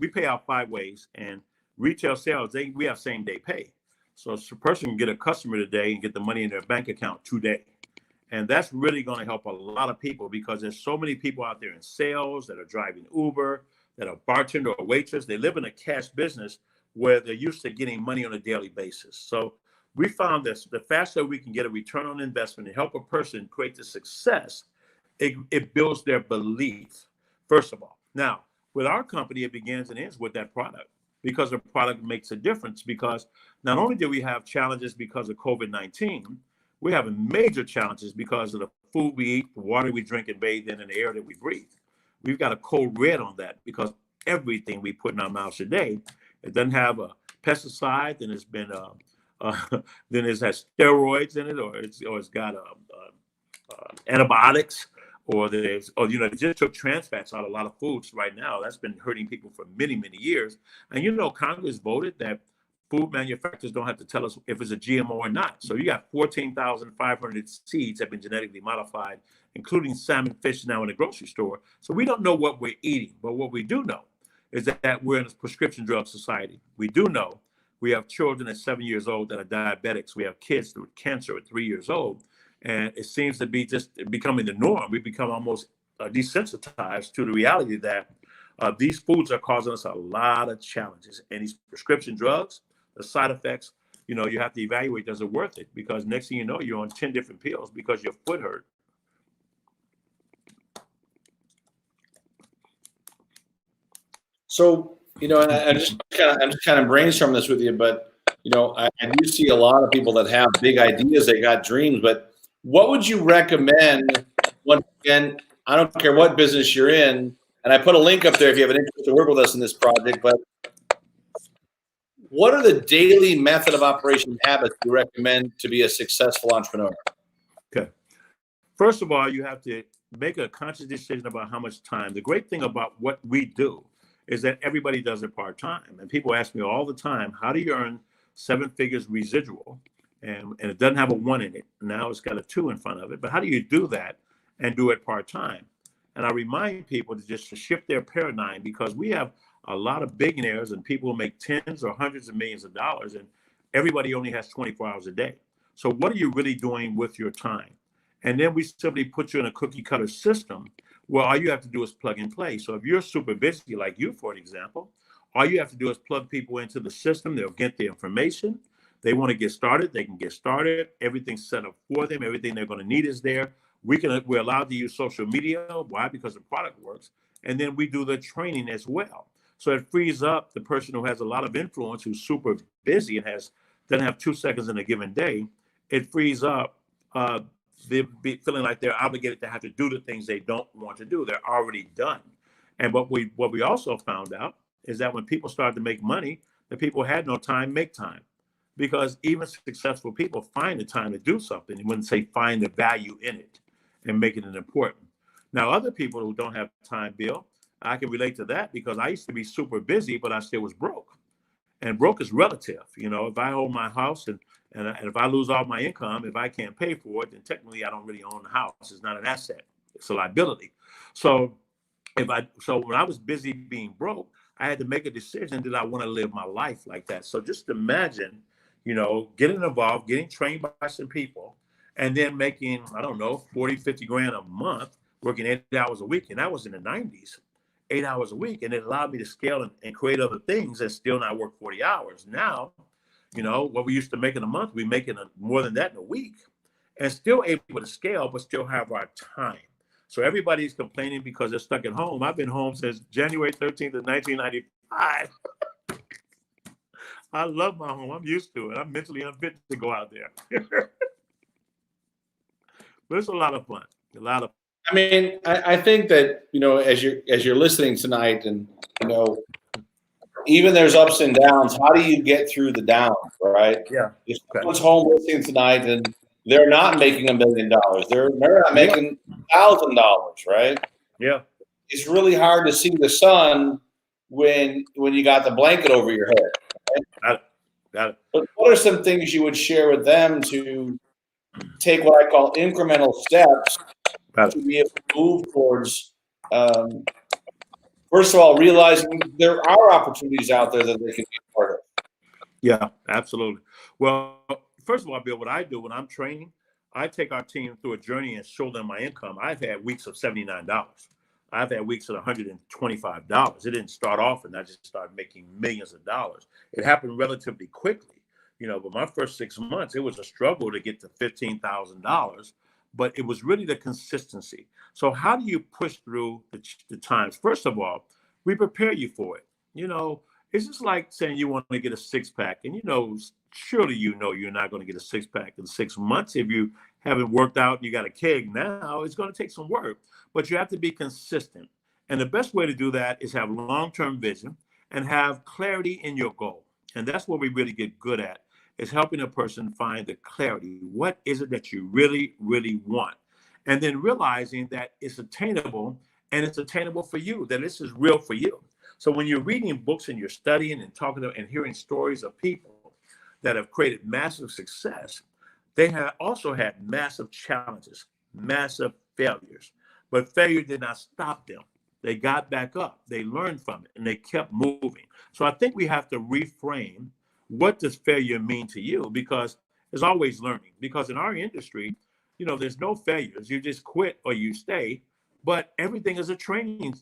[SPEAKER 6] pay out 5 ways, and retail sales, we have same day pay. So a person can get a customer today and get the money in their bank account today. And that's really going to help a lot of people because there's so many people out there in sales that are driving Uber, that are bartender or waitress. They live in a cash business where they're used to getting money on a daily basis. So we found this, the faster we can get a return on investment and help a person create the success, it builds their belief, first of all. Now, with our company, it begins and ends with that product because the product makes a difference because not only do we have challenges because of COVID-19, we have major challenges because of the food we eat, the water we drink and bathe in, and the air that we breathe. We've got a code red on that because everything we put in our mouths today, it doesn't have a pesticide and it's been then it has steroids in it, or it's got antibiotics, or they just took trans fats out of a lot of foods right now. That's been hurting people for many, many years. And Congress voted that food manufacturers don't have to tell us if it's a GMO or not. So you got 14,500 seeds have been genetically modified, including salmon, fish now in the grocery store. So we don't know what we're eating, but what we do know is that we're in a prescription drug society. We do know we have children at 7 years old that are diabetics. We have kids with cancer at 3 years old. And it seems to be just becoming the norm. We become almost desensitized to the reality that these foods are causing us a lot of challenges. And these prescription drugs, the side effects, you have to evaluate, does it worth it? Because next thing you know, you're on 10 different pills because your foot hurt.
[SPEAKER 1] So, I'm just kind of brainstorming this with you, but I do see a lot of people that have big ideas, they got dreams, but what would you recommend? Once again, I don't care what business you're in, and I put a link up there if you have an interest to work with us in this project, but what are the daily method of operation habits you recommend to be a successful entrepreneur?
[SPEAKER 6] Okay. First of all, you have to make a conscious decision about how much time. The great thing about what we do is that everybody does it part-time. And people ask me all the time, how do you earn 7 figures residual? And it doesn't have a 1 in it. Now it's got a 2 in front of it. But how do you do that and do it part-time? And I remind people to just shift their paradigm, because we have a lot of billionaires and people who make tens or hundreds of millions of dollars, and everybody only has 24 hours a day. So what are you really doing with your time? And then we simply put you in a cookie cutter system where all you have to do is plug and play. So if you're super busy, like you, for example, all you have to do is plug people into the system. They'll get the information. They want to get started, they can get started. Everything's set up for them. Everything they're going to need is there. We're allowed to use social media. Why? Because the product works. And then we do the training as well. So it frees up the person who has a lot of influence, who's super busy and doesn't have 2 seconds in a given day. It frees up them feeling like they're obligated to have to do the things they don't want to do. They're already done. And what we also found out is that when people started to make money, the people who had no time make time. Because even successful people find the time to do something, and when they find the value in it and making it important. Now, other people who don't have time, Bill, I can relate to that, because I used to be super busy, but I still was broke. And broke is relative. If I own my house and if I lose all my income, if I can't pay for it, then technically I don't really own the house. It's not an asset. It's a liability. So when I was busy being broke, I had to make a decision that I want to live my life like that. So just imagine, getting involved, getting trained by some people, and then making, I don't know, 40, 50 grand a month, working 8 hours a week. And that was in the 90s, 8 hours a week. And it allowed me to scale and create other things and still not work 40 hours. Now, what we used to make in a month, we're making more than that in a week, and still able to scale, but still have our time. So everybody's complaining because they're stuck at home. I've been home since January 13th of 1995. I love my home. I'm used to it. I'm mentally unfit to go out there. But it's a lot of fun.
[SPEAKER 1] I think that, as you're listening tonight, and, even there's ups and downs, how do you get through the downs, right?
[SPEAKER 6] Yeah.
[SPEAKER 1] If someone's home listening tonight and they're not making $1 million, they're not making $1,000, right?
[SPEAKER 6] Yeah.
[SPEAKER 1] It's really hard to see the sun when you got the blanket over your head. Right?
[SPEAKER 6] Got it.
[SPEAKER 1] But what are some things you would share with them to take what I call incremental steps to be able to move towards, first of all, realizing there are opportunities out there that they can be a part of?
[SPEAKER 6] Yeah, absolutely. Well, first of all, Bill, what I do when I'm training, I take our team through a journey and show them my income. I've had weeks of $79. I've had weeks of $125. It didn't start off and I just started making millions of dollars. It happened relatively quickly, but my first 6 months, it was a struggle to get to $15,000, but it was really the consistency. So how do you push through the times? First of all, we prepare you for it. It's just like saying you want to get a 6-pack, and surely you're not going to get a 6-pack in 6 months. If you haven't worked out and you got a keg now, it's going to take some work, but you have to be consistent. And the best way to do that is have long-term vision and have clarity in your goal. And that's what we really get good at. is helping a person find the clarity. What is it that you really, really want? And then realizing that it's attainable, and it's attainable for you, that this is real for you. So when you're reading books and you're studying and talking to and hearing stories of people that have created massive success, they have also had massive challenges, massive failures, but failure did not stop them. They got back up, they learned from it, and they kept moving. So I think we have to reframe, what does failure mean to you? Because there's always learning. Because in our industry, there's no failures. You just quit or you stay. But everything is a training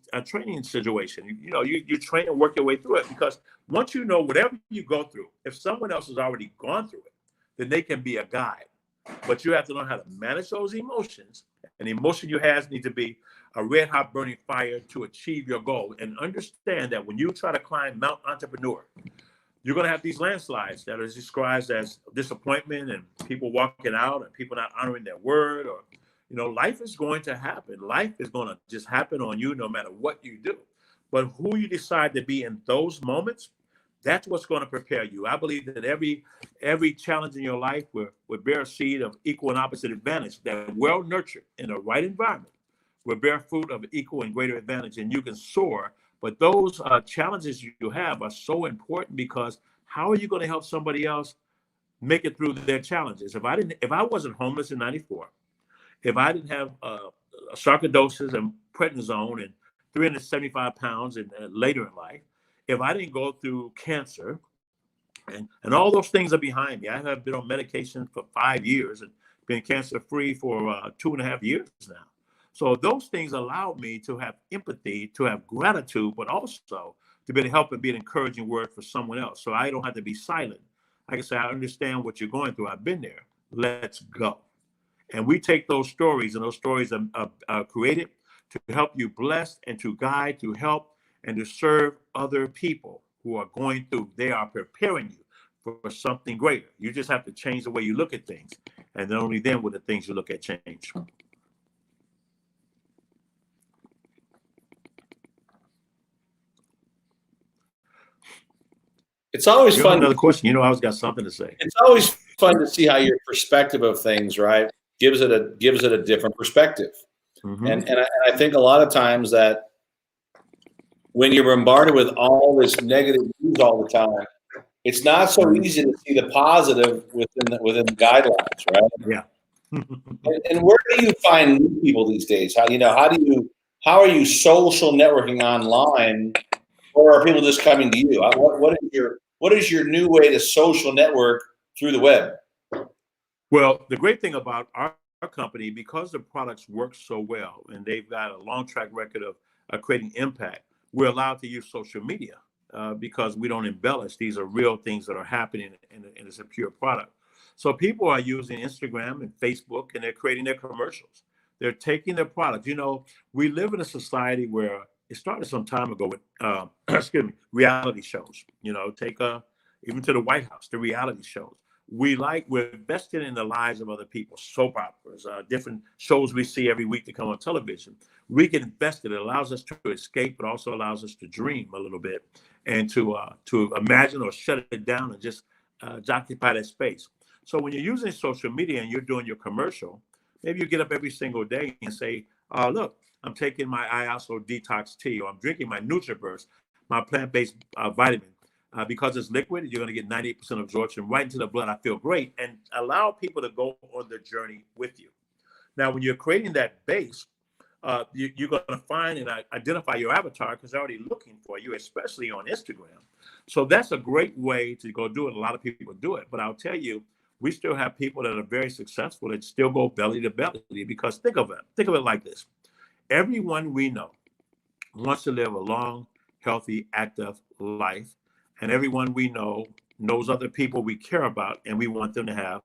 [SPEAKER 6] situation. You train and work your way through it, because once you know whatever you go through, if someone else has already gone through it, then they can be a guide. But you have to learn how to manage those emotions. And the emotion you have need to be a red hot burning fire to achieve your goal. And understand that when you try to climb Mount Entrepreneur, you're going to have these landslides that are described as disappointment and people walking out and people not honoring their word, or life is going to happen. Life is going to just happen on you no matter what you do. But who you decide to be in those moments, that's what's going to prepare you. I believe that every challenge in your life will bear a seed of equal and opposite advantage, that well nurtured in the right environment will bear fruit of equal and greater advantage, and you can soar. But those challenges you have are so important, because how are you going to help somebody else make it through their challenges? If I wasn't homeless in '94, if I didn't have sarcoidosis and prednisone and 375 pounds and later in life, if I didn't go through cancer, and all those things are behind me. I have been on medication for 5 years and been cancer free for 2.5 years now. So those things allow me to have empathy, to have gratitude, but also to be able to help and be an encouraging word for someone else. So I don't have to be silent. I can say, I understand what you're going through. I've been there. Let's go. And we take those stories, and those stories are created to help you bless and to guide, to help and to serve other people who are going through. They are preparing you for something greater. You just have to change the way you look at things. And then only then will the things you look at change.
[SPEAKER 1] It's always
[SPEAKER 6] You have
[SPEAKER 1] fun.
[SPEAKER 6] another question. I always got something to say.
[SPEAKER 1] It's always fun to see how your perspective of things, right, gives it a different perspective.
[SPEAKER 6] Mm-hmm.
[SPEAKER 1] And I think a lot of times that when you're bombarded with all this negative news all the time, it's not so easy to see the positive within the guidelines, right?
[SPEAKER 6] Yeah.
[SPEAKER 1] And where do you find new people these days? How are you social networking online, or are people just coming to you? What is your new way to social network through the web?
[SPEAKER 6] Well, the great thing about our company, because the products work so well and they've got a long track record of creating impact, we're allowed to use social media because we don't embellish. These are real things that are happening, and it's a pure product. So people are using Instagram and Facebook, and they're creating their commercials. They're taking their product. We live in a society where it started some time ago with, reality shows. Take even to the White House, the reality shows. We're invested in the lives of other people, soap operas, different shows we see every week that come on television. We get invested. It allows us to escape, but also allows us to dream a little bit and to imagine or shut it down and just occupy that space. So when you're using social media and you're doing your commercial, maybe you get up every single day and say, look, I'm taking my ISO detox tea, or I'm drinking my NutriBurst, my plant-based vitamin. Because it's liquid, you're going to get 98% absorption right into the blood. I feel great. And allow people to go on the journey with you. Now, when you're creating that base, you're going to find and identify your avatar, because they're already looking for you, especially on Instagram. So that's a great way to go do it. A lot of people do it. But I'll tell you, we still have people that are very successful that still go belly to belly, because think of it like this. Everyone we know wants to live a long, healthy, active life. And everyone we know knows other people we care about, and we want them to have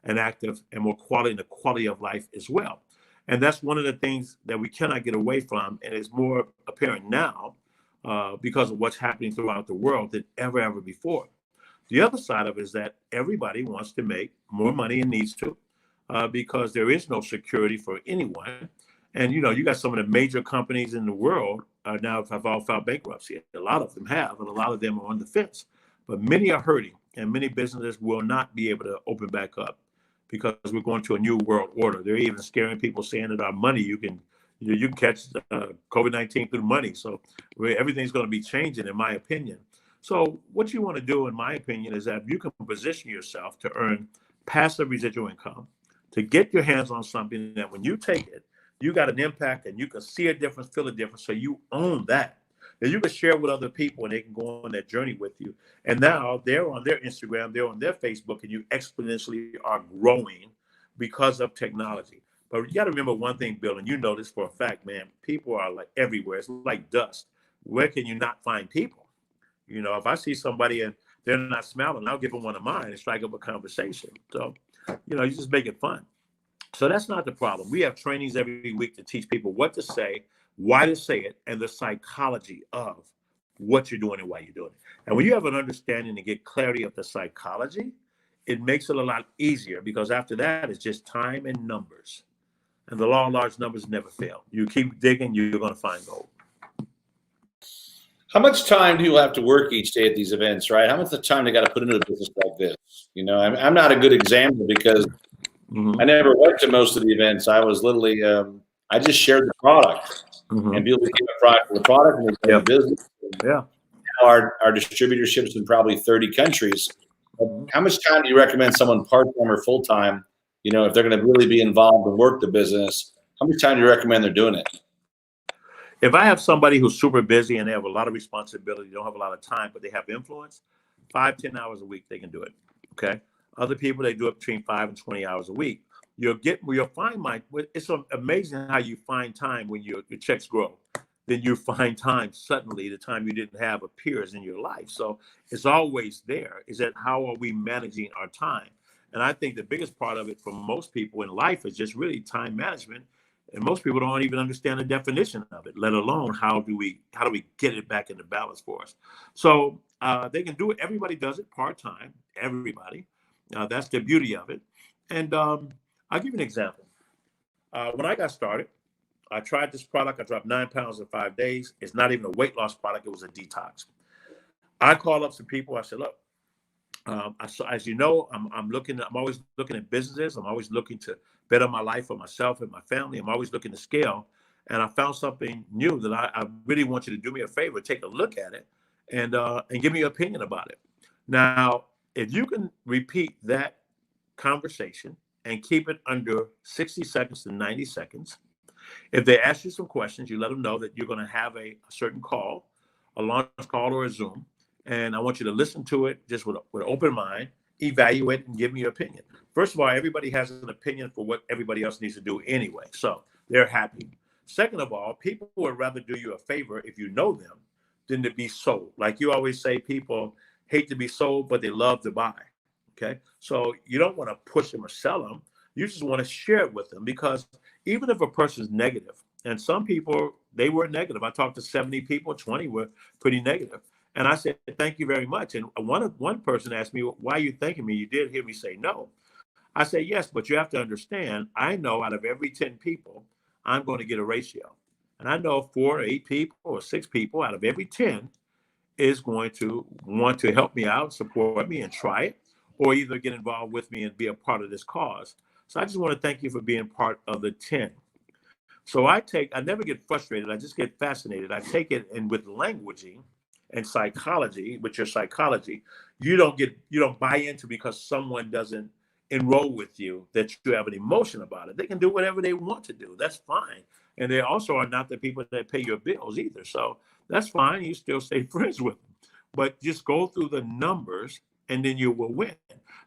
[SPEAKER 6] an active and more quality of life as well. And that's one of the things that we cannot get away from, and it's more apparent now because of what's happening throughout the world than ever before. The other side of it is that everybody wants to make more money and needs to, because there is no security for anyone. And you got some of the major companies in the world now have all filed bankruptcy. A lot of them have, and a lot of them are on the fence. But many are hurting, and many businesses will not be able to open back up because we're going to a new world order. They're even scaring people, saying that our money, you can catch COVID-19 through money. So everything's going to be changing, in my opinion. So what you want to do, in my opinion, is that you can position yourself to earn passive residual income, to get your hands on something that when you take it, you got an impact and you can see a difference, feel a difference. So you own that. Then you can share with other people and they can go on that journey with you. And now they're on their Instagram, they're on their Facebook, and you exponentially are growing because of technology. But you got to remember one thing, Bill, and you know this for a fact, man, people are like everywhere. It's like dust. Where can you not find people? You know, if I see somebody and they're not smiling, I'll give them one of mine and strike up a conversation. So, you know, you just make it fun. So that's not the problem. We have trainings every week to teach people what to say, why to say it, and the psychology of what you're doing and why you're doing it. And when you have an understanding and get clarity of the psychology, it makes it a lot easier, because after that, it's just time and numbers. And the law of large numbers never fail. You keep digging, you're going to find gold.
[SPEAKER 1] How much time do you have to work each day at these events, right? How much time they got to put into a business like this? You know, I'm not a good example because I never went to most of the events. I was literally, I just shared the product, and people became a product for the product, and they became a business.
[SPEAKER 6] Yeah.
[SPEAKER 1] Now our distributorships in probably 30 countries. How much time do you recommend someone part-time or full-time, you know, if they're going to really be involved and work the business? How much time do you recommend they're doing it?
[SPEAKER 6] If I have somebody who's super busy and they have a lot of responsibility, don't have a lot of time, but they have influence, 5-10 hours a week, they can do it. Okay. Other people, they do it between 5 and 20 hours a week. You'll find it's amazing how you find time when your checks grow. Then you find time suddenly, the time you didn't have appears in your life. So it's always there. Is that how are we managing our time? And I think the biggest part of it for most people in life is just really time management. And most people don't even understand the definition of it, let alone how do we get it back into balance for us. So they can do it. Everybody does it part-time, everybody. That's the beauty of it. And I'll give you an example. When I got started, I tried this product. I dropped 9 pounds in 5 days. It's not even a weight loss product. It was a detox. I called up some people. I said, look, as you know, I'm always looking at businesses. I'm always looking to better my life for myself and my family. I'm always looking to scale. And I found something new that I really want you to do me a favor, take a look at it and give me your opinion about it. Now, if you can repeat that conversation and keep it under 60 seconds to 90 seconds, if they ask you some questions, you let them know that you're going to have a certain call, a launch call or a Zoom. And I want you to listen to it just with an open mind, evaluate and give me your opinion. First of all, everybody has an opinion for what everybody else needs to do anyway. So they're happy. Second of all, people would rather do you a favor if you know them than to be sold. Like you always say, people hate to be sold, but they love to buy. Okay. So you don't want to push them or sell them. You just want to share it with them, because even if a person's negative, and some people, they were negative. I talked to 70 people, 20 were pretty negative. And I said, thank you very much. And one person asked me, why are you thanking me? You did hear me say no. I say, yes, but you have to understand, I know out of every 10 people, I'm going to get a ratio. And I know 4 or 8 people or 6 people out of every 10 is going to want to help me out, support me and try it, or either get involved with me and be a part of this cause. So I just want to thank you for being part of the 10. So I never get frustrated. I just get fascinated. I take it, and with languaging and psychology, with your psychology, you don't buy into because someone doesn't enroll with you that you have an emotion about it. They can do whatever they want to do. That's fine. And they also are not the people that pay your bills either. So that's fine. You still stay friends with them. But just go through the numbers and then you will win.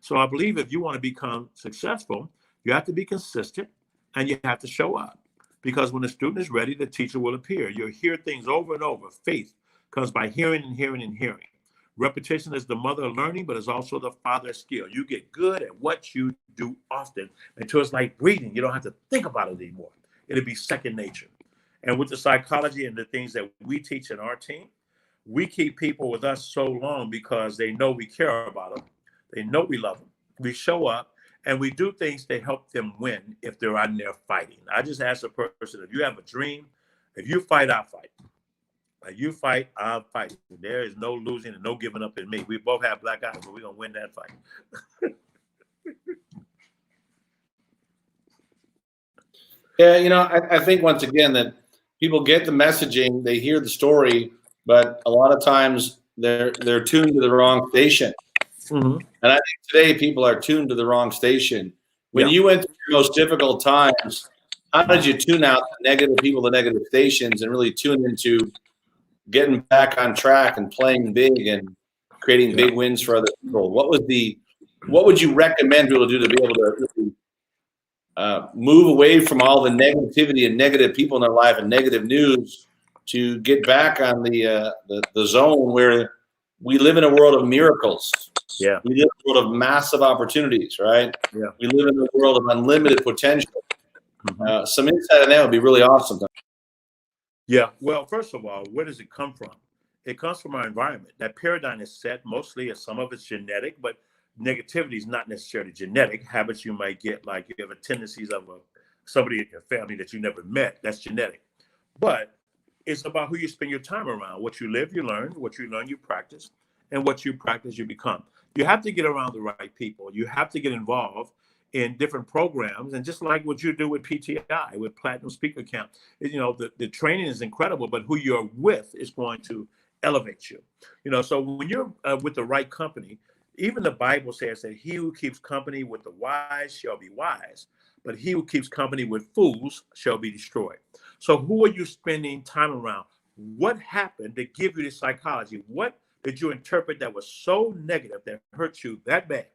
[SPEAKER 6] So I believe if you want to become successful, you have to be consistent and you have to show up. Because when the student is ready, the teacher will appear. You'll hear things over and over. Faith comes by hearing and hearing and hearing. Repetition is the mother of learning, but it's also the father of skill. You get good at what you do often until it's like breathing. You don't have to think about it anymore. It'll be second nature. And with the psychology and the things that we teach in our team, we keep people with us so long because they know we care about them. They know we love them. We show up and we do things to help them win if they're out there fighting. I just ask a person, if you have a dream, if you fight, I fight. Like you fight, I'll fight. There is no losing and no giving up in me. We both have black eyes, but we're gonna win that fight.
[SPEAKER 1] Yeah, I think once again that people get the messaging, they hear the story, but a lot of times they're tuned to the wrong station.
[SPEAKER 6] Mm-hmm.
[SPEAKER 1] And I think today people are tuned to the wrong station. When
[SPEAKER 6] Yeah.
[SPEAKER 1] you went through your most difficult times, how did you tune out the negative people, the negative stations, and really tune into getting back on track and playing big and creating big wins for other people? What would you recommend people do to be able to move away from all the negativity and negative people in their life and negative news to get back on the zone where we live in a world of miracles?
[SPEAKER 6] Yeah.
[SPEAKER 1] We live in a world of massive opportunities, right?
[SPEAKER 6] Yeah.
[SPEAKER 1] We live in a world of unlimited potential.
[SPEAKER 6] Mm-hmm.
[SPEAKER 1] Some insight on that would be really awesome.
[SPEAKER 6] Yeah. Well, first of all, where does it come from? It comes from our environment. That paradigm is set mostly, as some of it's genetic, but negativity is not necessarily genetic. Habits you might get, like you have a tendencies of somebody in your family that you never met. That's genetic. But it's about who you spend your time around. What you live, you learn. What you learn, you practice. And what you practice, you become. You have to get around the right people. You have to get involved in different programs. And just like what you do with PTI, with Platinum Speaker Camp, the training is incredible, but who you're with is going to elevate you. So when you're with the right company, even the Bible says that he who keeps company with the wise shall be wise, but he who keeps company with fools shall be destroyed. So who are you spending time around? What happened to give you this psychology? What did you interpret that was so negative, that hurt you that bad,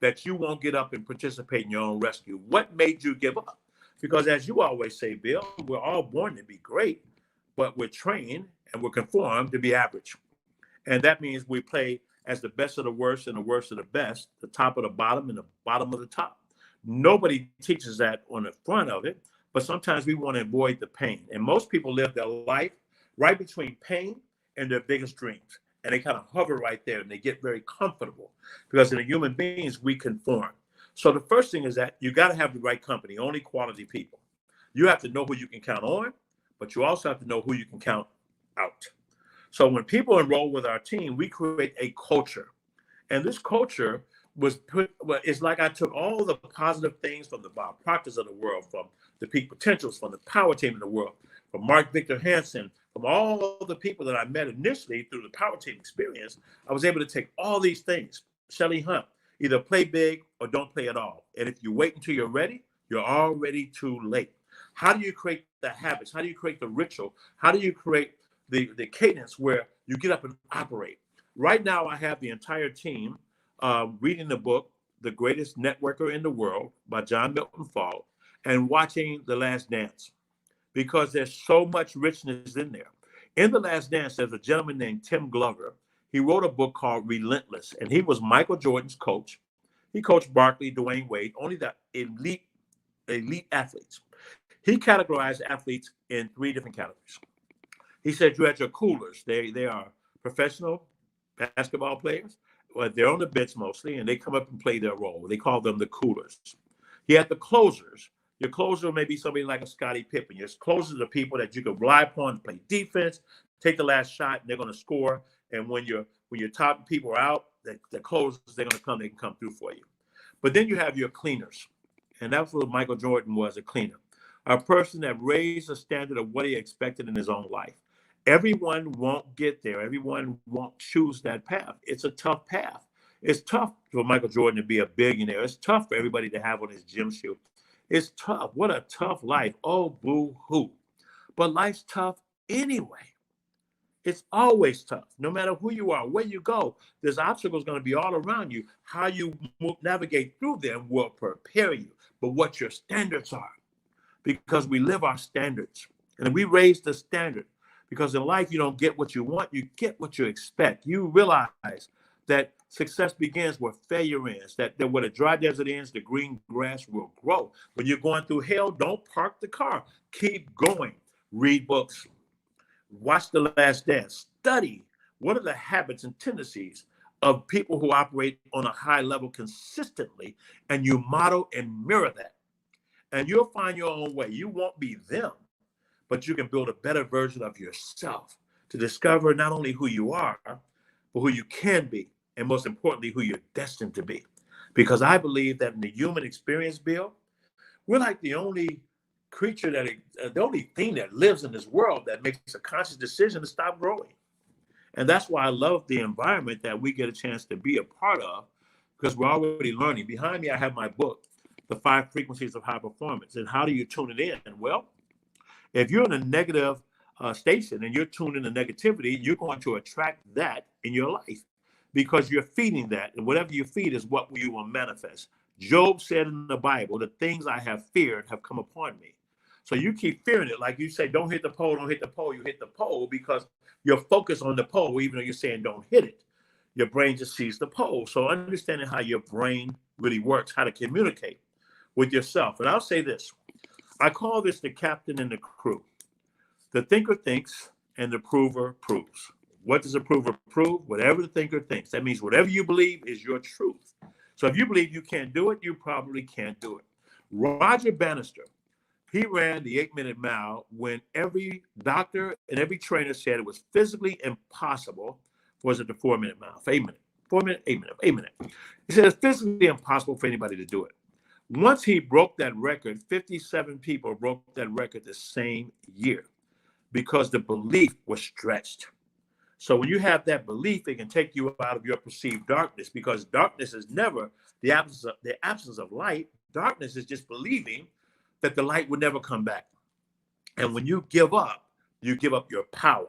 [SPEAKER 6] that you won't get up and participate in your own rescue? What made you give up? Because as you always say, Bill, we're all born to be great, but we're trained and we're conformed to be average. And that means we play as the best of the worst and the worst of the best, the top of the bottom and the bottom of the top. Nobody teaches that on the front of it, but sometimes we want to avoid the pain. And most people live their life right between pain and their biggest dreams. And they kind of hover right there and they get very comfortable, because in the human beings, we conform. So the first thing is that you got to have the right company, only quality people. You have to know who you can count on, but you also have to know who you can count out. So when people enroll with our team, we create a culture. And this culture it's like I took all the positive things from the Bob Proctors of the world, from the Peak Potentials, from the Power Team of the world, from Mark Victor Hansen, from all the people that I met initially through the Power Team experience. I was able to take all these things. Shelley Hunt, either play big or don't play at all. And if you wait until you're ready, you're already too late. How do you create the habits? How do you create the ritual? How do you create the cadence where you get up and operate? Right now, I have the entire team reading the book, The Greatest Networker in the World by John Milton Fall, and watching The Last Dance, because there's so much richness in there. In The Last Dance, there's a gentleman named Tim Glover. He wrote a book called Relentless, and he was Michael Jordan's coach. He coached Barkley, Dwayne Wade, only the elite athletes. He categorized athletes in 3 different categories. He said you had your coolers. They are professional basketball players. Well, they're on the bench mostly, and they come up and play their role. They call them the coolers. He had the closers. Your closer may be somebody like a Scottie Pippen. Your closers are people that you can rely upon to play defense, take the last shot, and they're going to score. And when your top people are out, the closers, they can come through for you. But then you have your cleaners. And that's what Michael Jordan was, a cleaner. A person that raised the standard of what he expected in his own life. Everyone won't get there. Everyone won't choose that path. It's a tough path. It's tough for Michael Jordan to be a billionaire. It's tough for everybody to have on his gym shoe. It's tough. What a tough life. Oh, boo-hoo. But life's tough anyway. It's always tough. No matter who you are, where you go, there's obstacles going to be all around you. How you navigate through them will prepare you. But what your standards are, because we live our standards. And we raise the standard. Because in life, you don't get what you want, you get what you expect. You realize that success begins where failure ends, that where the dry desert ends, the green grass will grow. When you're going through hell, don't park the car. Keep going. Read books. Watch The Last Dance. Study what are the habits and tendencies of people who operate on a high level consistently, and you model and mirror that. And you'll find your own way. You won't be them, but you can build a better version of yourself to discover not only who you are, but who you can be, and most importantly, who you're destined to be. Because I believe that in the human experience, Bill, we're like the only creature the only thing that lives in this world that makes a conscious decision to stop growing. And that's why I love the environment that we get a chance to be a part of, because we're already learning. Behind me, I have my book, The 5 Frequencies of High Performance. And how do you tune it in? Well, if you're in a negative station and you're tuned into negativity, you're going to attract that in your life because you're feeding that. And whatever you feed is what you will manifest. Job said in the Bible, the things I have feared have come upon me. So you keep fearing it. Like you say, don't hit the pole, don't hit the pole. You hit the pole because you're focused on the pole, even though you're saying don't hit it. Your brain just sees the pole. So understanding how your brain really works, how to communicate with yourself. And I'll say this, I call this the captain and the crew. The thinker thinks and the prover proves. What does a prover prove? Whatever the thinker thinks. That means whatever you believe is your truth. So if you believe you can't do it, you probably can't do it. Roger Bannister, he ran the 8-minute mile when every doctor and every trainer said it was physically impossible. Was it the 4-minute mile? 8 minute, 4 minute, 8 minute, 8 minute. He said it's physically impossible for anybody to do it. Once he broke that record, 57 people broke that record the same year because the belief was stretched. So when you have that belief, it can take you out of your perceived darkness, because darkness is never the absence of light. Darkness is just believing that the light would never come back. And when you give up your power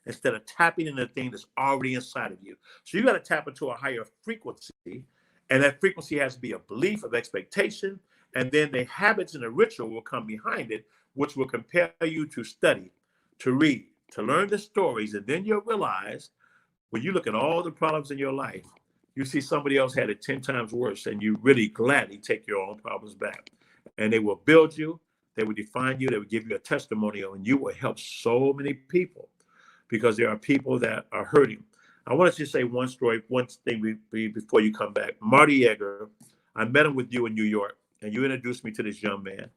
[SPEAKER 6] instead of tapping into the thing that's already inside of you. So you got to tap into a higher frequency, and that frequency has to be a belief of expectation. And then the habits and the ritual will come behind it, which will compel you to study, to read, to learn the stories. And then you'll realize when you look at all the problems in your life, you see somebody else had it 10 times worse, and you really gladly take your own problems back. And they will build you, they will define you, they will give you a testimonial, and you will help so many people, because there are people that are hurting. I want to just say one story, one thing before you come back. Marty Egger, I met him with you in New York, and you introduced me to this young man.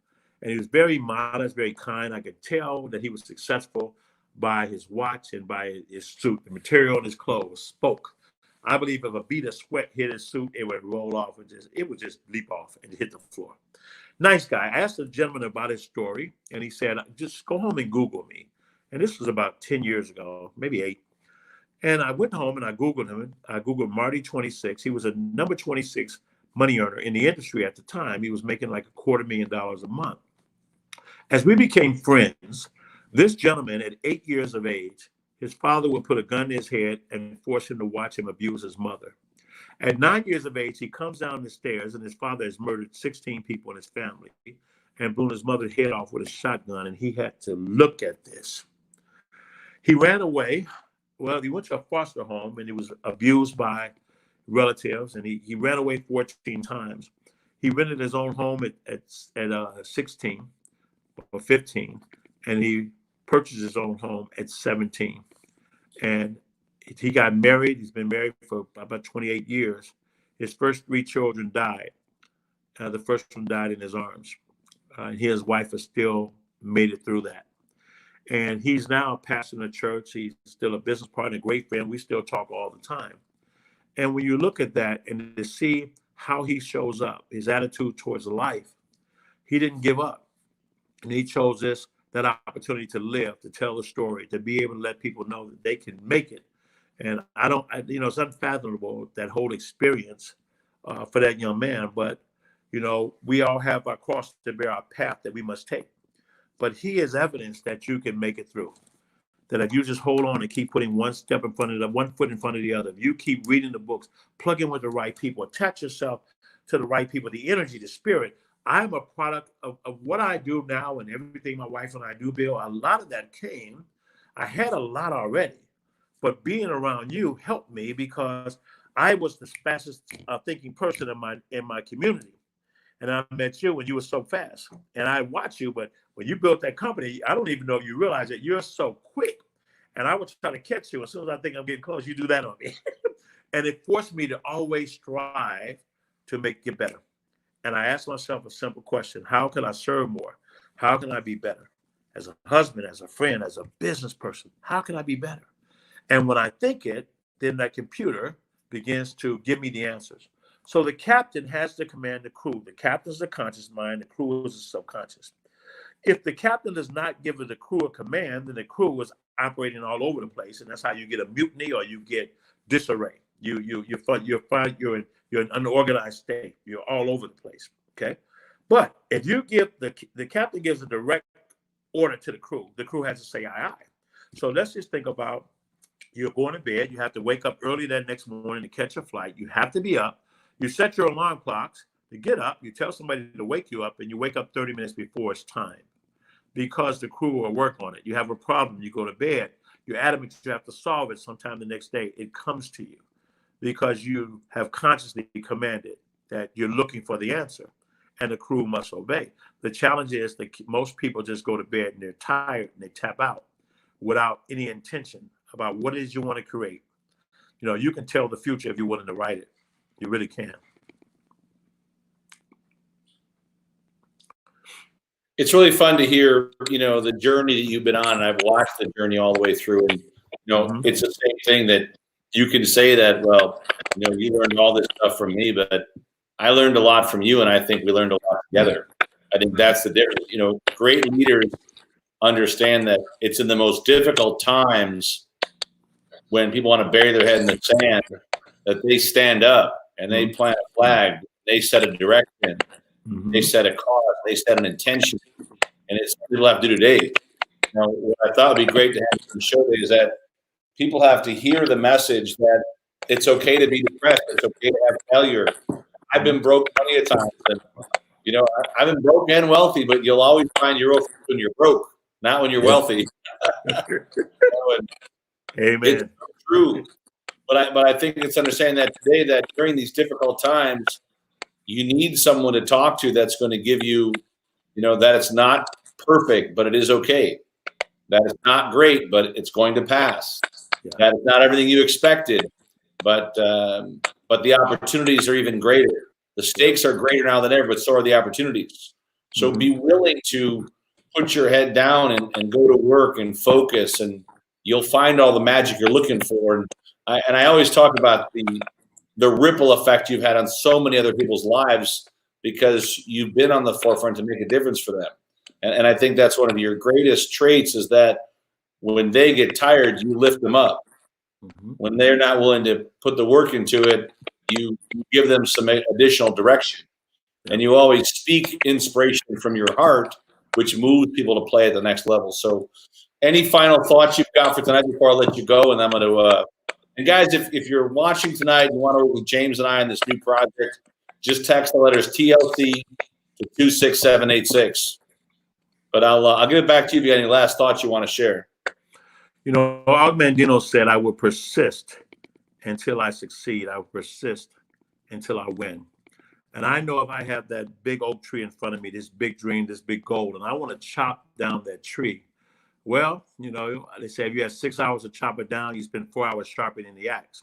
[SPEAKER 6] And he was very modest, very kind. I could tell that he was successful by his watch and by his suit. The material in his clothes spoke. I believe if a bead of sweat hit his suit, it would roll off. It would just leap off and hit the floor. Nice guy. I asked the gentleman about his story, and he said, just go home and Google me. And this was about 10 years ago, maybe 8. And I went home and I Googled him. I Googled Marty 26. He was a number 26 money earner in the industry at the time. He was making like $250,000 a month. As we became friends, this gentleman at 8 years of age, his father would put a gun to his head and force him to watch him abuse his mother. At 9 years of age, he comes down the stairs, and his father has murdered 16 people in his family and blew his mother's head off with a shotgun, and he had to look at this. He ran away. Well, he went to a foster home, and he was abused by relatives, and he ran away 14 times. He rented his own home at 16 or 15, and he purchased his own home at 17. And he got married. He's been married for about 28 years. His first 3 children died. The first one died in his arms. And his wife has still made it through that. And he's now a pastor in the church. He's still a business partner, a great friend. We still talk all the time. And when you look at that and to see how he shows up, his attitude towards life, he didn't give up. And he chose that opportunity to live, to tell the story, to be able to let people know that they can make it. And it's unfathomable, that whole experience for that young man. But, we all have our cross to bear, our path that we must take. But he is evidence that you can make it through. That if you just hold on and keep putting one foot in front of the other, if you keep reading the books, plug in with the right people, attach yourself to the right people, the energy, the spirit. I'm a product of what I do now and everything my wife and I do, Bill. A lot of that came. I had a lot already, but being around you helped me, because I was the fastest thinking person in my community. And I met you when you were so fast. And I watched you, but when you built that company, I don't even know if you realize that you're so quick. And I was trying to catch you. As soon as I think I'm getting close, you do that on me. And it forced me to always strive to make it better. And I asked myself a simple question: how can I serve more? How can I be better? as a husband, as a friend, as a business person. How can I be better? And when I think it, then that computer begins to give me the answers. So the captain has to command the crew. The captain's the conscious mind, the crew is the subconscious. If the captain does not give the crew a command, then the crew is operating all over the place, and that's how you get a mutiny or you get disarray. You're in an unorganized state. You're all over the place. Okay, but if you give the captain gives a direct order to the crew has to say aye aye. So let's just think about you're going to bed. You have to wake up early that next morning to catch a flight. You have to be up. You set your alarm clocks to get up. You tell somebody to wake you up, and you wake up 30 minutes before it's time because the crew will work on it. You have a problem. You go to bed. You're adamant you have to solve it sometime the next day. It comes to you because you have consciously commanded that you're looking for the answer, and the crew must obey. The challenge is that most people just go to bed and they're tired and they tap out without any intention about what it is you want to create. You know, you can tell the future if you're willing to write it. You really can.
[SPEAKER 1] It's really fun to hear, you know, the journey that you've been on, and I've watched the journey all the way through. And, you know, it's the same thing that you can say that, well, you know, you learned all this stuff from me, but I learned a lot from you, and I think we learned a lot together. I think that's the difference. You know, great leaders understand that it's in the most difficult times when people want to bury their head in the sand that they stand up and they plant a flag, they set a direction, they set a cause, they set an intention, and it's what people have to do today. You know, what I thought would be great to have on the show today is that people have to hear the message that it's okay to be depressed, it's okay to have failure. I've been broke plenty of times, and you know, I've been broke and wealthy, but you'll always find your own when you're broke, not when you're wealthy.
[SPEAKER 6] Amen.
[SPEAKER 1] It's true. But I think it's understanding that today, that during these difficult times, you need someone to talk to that's going to give you, you know, that it's not perfect, but it is okay. That it's not great, but it's going to pass.
[SPEAKER 6] Yeah.
[SPEAKER 1] That it's not everything you expected, but the opportunities are even greater. The stakes are greater now than ever, but so are the opportunities. So be willing to put your head down and go to work and focus, and you'll find all the magic you're looking for. And I always talk about the ripple effect you've had on so many other people's lives because you've been on the forefront to make a difference for them. And I think that's one of your greatest traits is that when they get tired, you lift them up. When they're not willing to put the work into it, you give them some additional direction. And you always speak inspiration from your heart, which moves people to play at the next level. So any final thoughts you've got for tonight before I let you go? And I'm going to and guys, if you're watching tonight and you want to work with James and I on this new project, just text the letters TLC to 26786. But I'll give it back to you if you got any last thoughts you want to share.
[SPEAKER 6] You know, Og Mandino said, I will persist until I succeed. I will persist until I win. And I know if I have that big oak tree in front of me, this big dream, this big goal, and I want to chop down that tree, well, you know, they say if you have 6 hours to chop it down, you spend 4 hours sharpening the axe.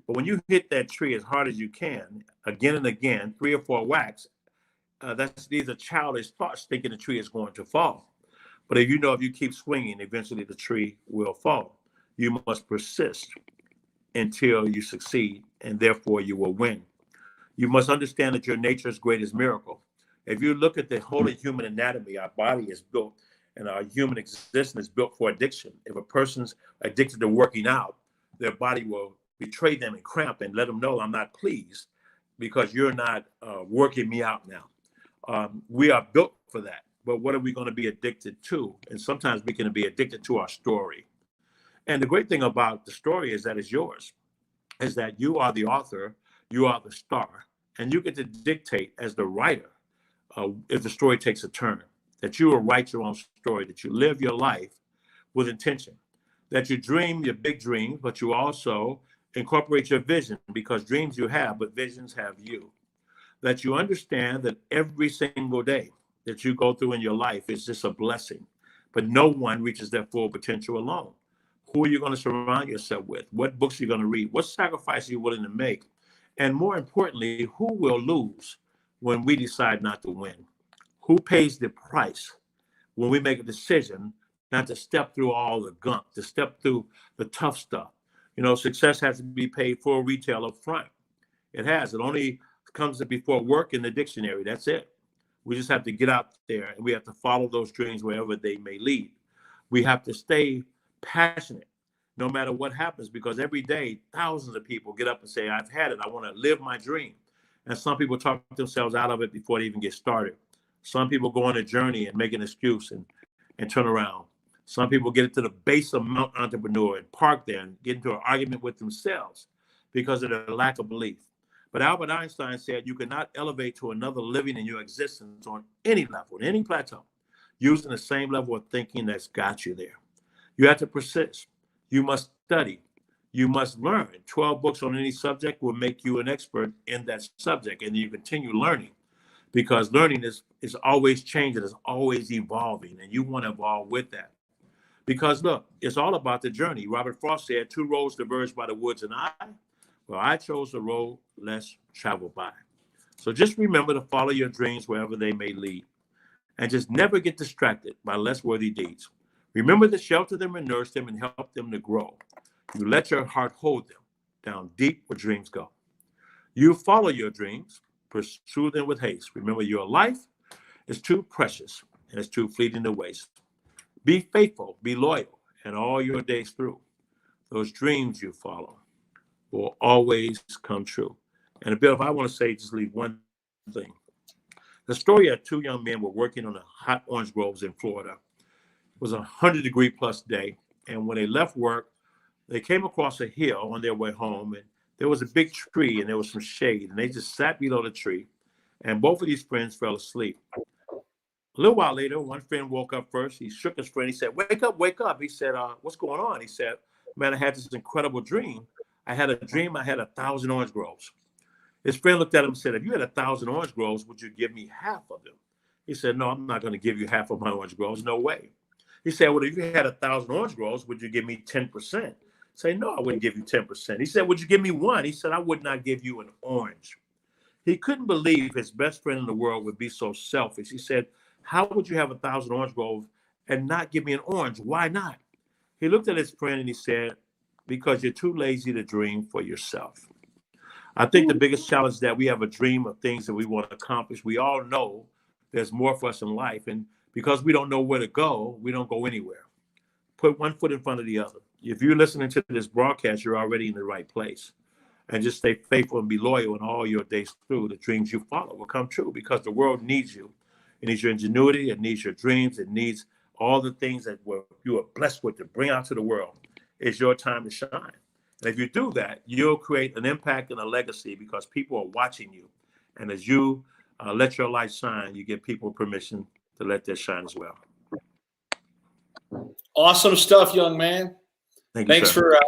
[SPEAKER 6] But when you hit that tree as hard as you can, again and again, 3 or 4 whacks, these are childish thoughts thinking the tree is going to fall. But if you keep swinging, eventually the tree will fall. You must persist until you succeed, and therefore you will win. You must understand that your nature's greatest miracle. If you look at the whole human anatomy, our body is built and our human existence is built for addiction. If a person's addicted to working out, their body will betray them and cramp and let them know, I'm not pleased because you're not working me out now. We are built for that. But what are we going to be addicted to? And sometimes we can be addicted to our story. And the great thing about the story is that it's yours, is that you are the author, you are the star, and you get to dictate as the writer if the story takes a turn, that you will write your own story, that you live your life with intention, that you dream your big dreams, but you also incorporate your vision because dreams you have, but visions have you. That you understand that every single day that you go through in your life is just a blessing, but no one reaches their full potential alone. Who are you going to surround yourself with? What books are you going to read? What sacrifice are you willing to make? And more importantly, who will lose when we decide not to win? Who pays the price when we make a decision not to step through all the gunk, to step through the tough stuff. You know, success has to be paid for retail up front. It has. It only comes before work in the dictionary. That's it. We just have to get out there and we have to follow those dreams wherever they may lead. We have to stay passionate no matter what happens, because every day thousands of people get up and say, I've had it. I want to live my dream. And some people talk themselves out of it before they even get started. Some people go on a journey and make an excuse and turn around. Some people get to the base of Mount Entrepreneur and park there and get into an argument with themselves because of their lack of belief. But Albert Einstein said you cannot elevate to another living in your existence on any level, any plateau, using the same level of thinking that's got you there. You have to persist. You must study. You must learn. 12 books on any subject will make you an expert in that subject, and you continue learning, because learning is always changing, it's always evolving, and you want to evolve with that. Because look, it's all about the journey. Robert Frost said, 2 roads diverge by the woods, and I chose the road less traveled by. So just remember to follow your dreams wherever they may lead, and just never get distracted by less worthy deeds. Remember to shelter them and nurse them and help them to grow. You let your heart hold them down deep where dreams go. You follow your dreams, pursue them with haste. Remember, your life is too precious and it's too fleeting to waste. Be faithful, be loyal, and all your days through, those dreams you follow will always come true. And Bill, if I want to say, just leave one thing. The story of 2 young men were working on the hot orange groves in Florida. It was a 100-degree plus day. And when they left work, they came across a hill on their way home, and there was a big tree and there was some shade, and they just sat below the tree, and both of these friends fell asleep. A little while later, one friend woke up first. He shook his friend. He said, wake up, wake up. He said, what's going on? He said, man, I had this incredible dream. I had a dream I had 1,000 orange groves. His friend looked at him and said, if you had 1,000 orange groves, would you give me half of them? He said, no, I'm not going to give you half of my orange groves. No way. He said, well, if you had 1,000 orange groves, would you give me 10%? Say, no, I wouldn't give you 10%. He said, would you give me 1? He said, I would not give you an orange. He couldn't believe his best friend in the world would be so selfish. He said, how would you have 1,000 orange groves and not give me an orange? Why not? He looked at his friend and he said, because you're too lazy to dream for yourself. I think the biggest challenge is that we have a dream of things that we want to accomplish. We all know there's more for us in life. And because we don't know where to go, we don't go anywhere. Put one foot in front of the other. If you're listening to this broadcast, you're already in the right place. And just stay faithful and be loyal in all your days through. The dreams you follow will come true, because the world needs you. It needs your ingenuity. It needs your dreams. It needs all the things that you are blessed with to bring out to the world. It's your time to shine. And if you do that, you'll create an impact and a legacy, because people are watching you. And as you let your light shine, you give people permission to let their shine as well.
[SPEAKER 1] Awesome stuff, young man. Thanks for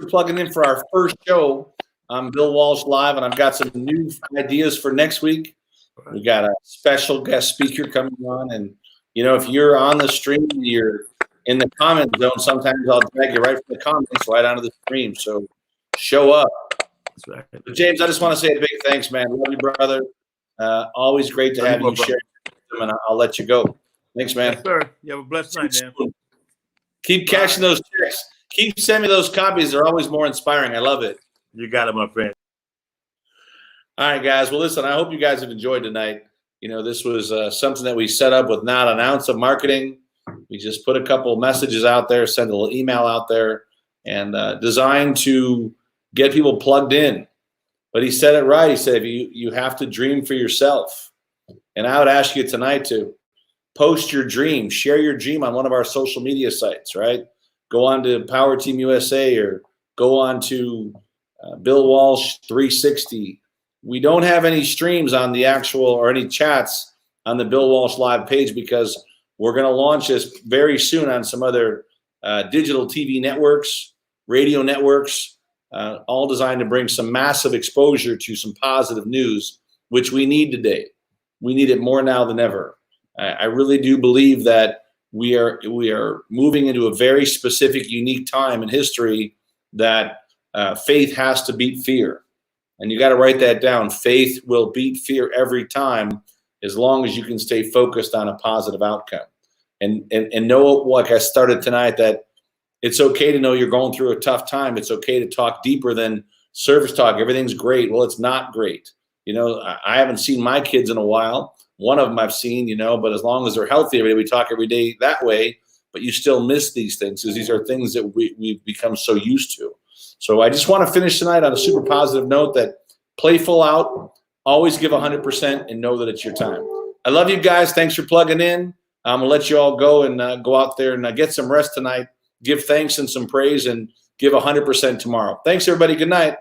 [SPEAKER 1] plugging in for our first show. I'm Bill Walsh Live, and I've got some new ideas for next week. We got a special guest speaker coming on, and if you're on the stream, you're in the comment zone. Sometimes I'll drag you right from the comments right onto the stream. So show up. That's right. But James, I just want to say a big thanks, man. Love you, brother. Always great to have you share, and I'll let you go. Thanks, man.
[SPEAKER 6] Yes, sir. You have a blessed night, man.
[SPEAKER 1] Keep cashing those checks. Keep sending me those copies. They're always more inspiring. I love it.
[SPEAKER 6] You got it, my friend.
[SPEAKER 1] All right, guys. Well, listen, I hope you guys have enjoyed tonight. This was something that we set up with not an ounce of marketing. We just put a couple of messages out there, sent a little email out there, and designed to get people plugged in. But he said it right. He said, you have to dream for yourself. And I would ask you tonight to post your dream, share your dream on one of our social media sites, right? Go on to Power Team USA or go on to Bill Walsh 360. We don't have any streams on the actual or any chats on the Bill Walsh Live page, because we're going to launch this very soon on some other digital TV networks, radio networks, all designed to bring some massive exposure to some positive news, which we need today. We need it more now than ever. I really do believe that we are moving into a very specific, unique time in history that faith has to beat fear. And you got to write that down. Faith will beat fear every time, as long as you can stay focused on a positive outcome. and know, like I started tonight, that it's okay to know you're going through a tough time. It's okay to talk deeper than service talk. Everything's great. Well, it's not great. You know, I haven't seen my kids in a while. One of them I've seen, you know, but as long as they're healthy every day, we talk every day that way, but you still miss these things because these are things that we've become so used to. So I just want to finish tonight on a super positive note that play full out, always give 100% and know that it's your time. I love you guys. Thanks for plugging in. I'm going to let you all go and go out there and get some rest tonight, give thanks and some praise, and give 100% tomorrow. Thanks, everybody. Good night.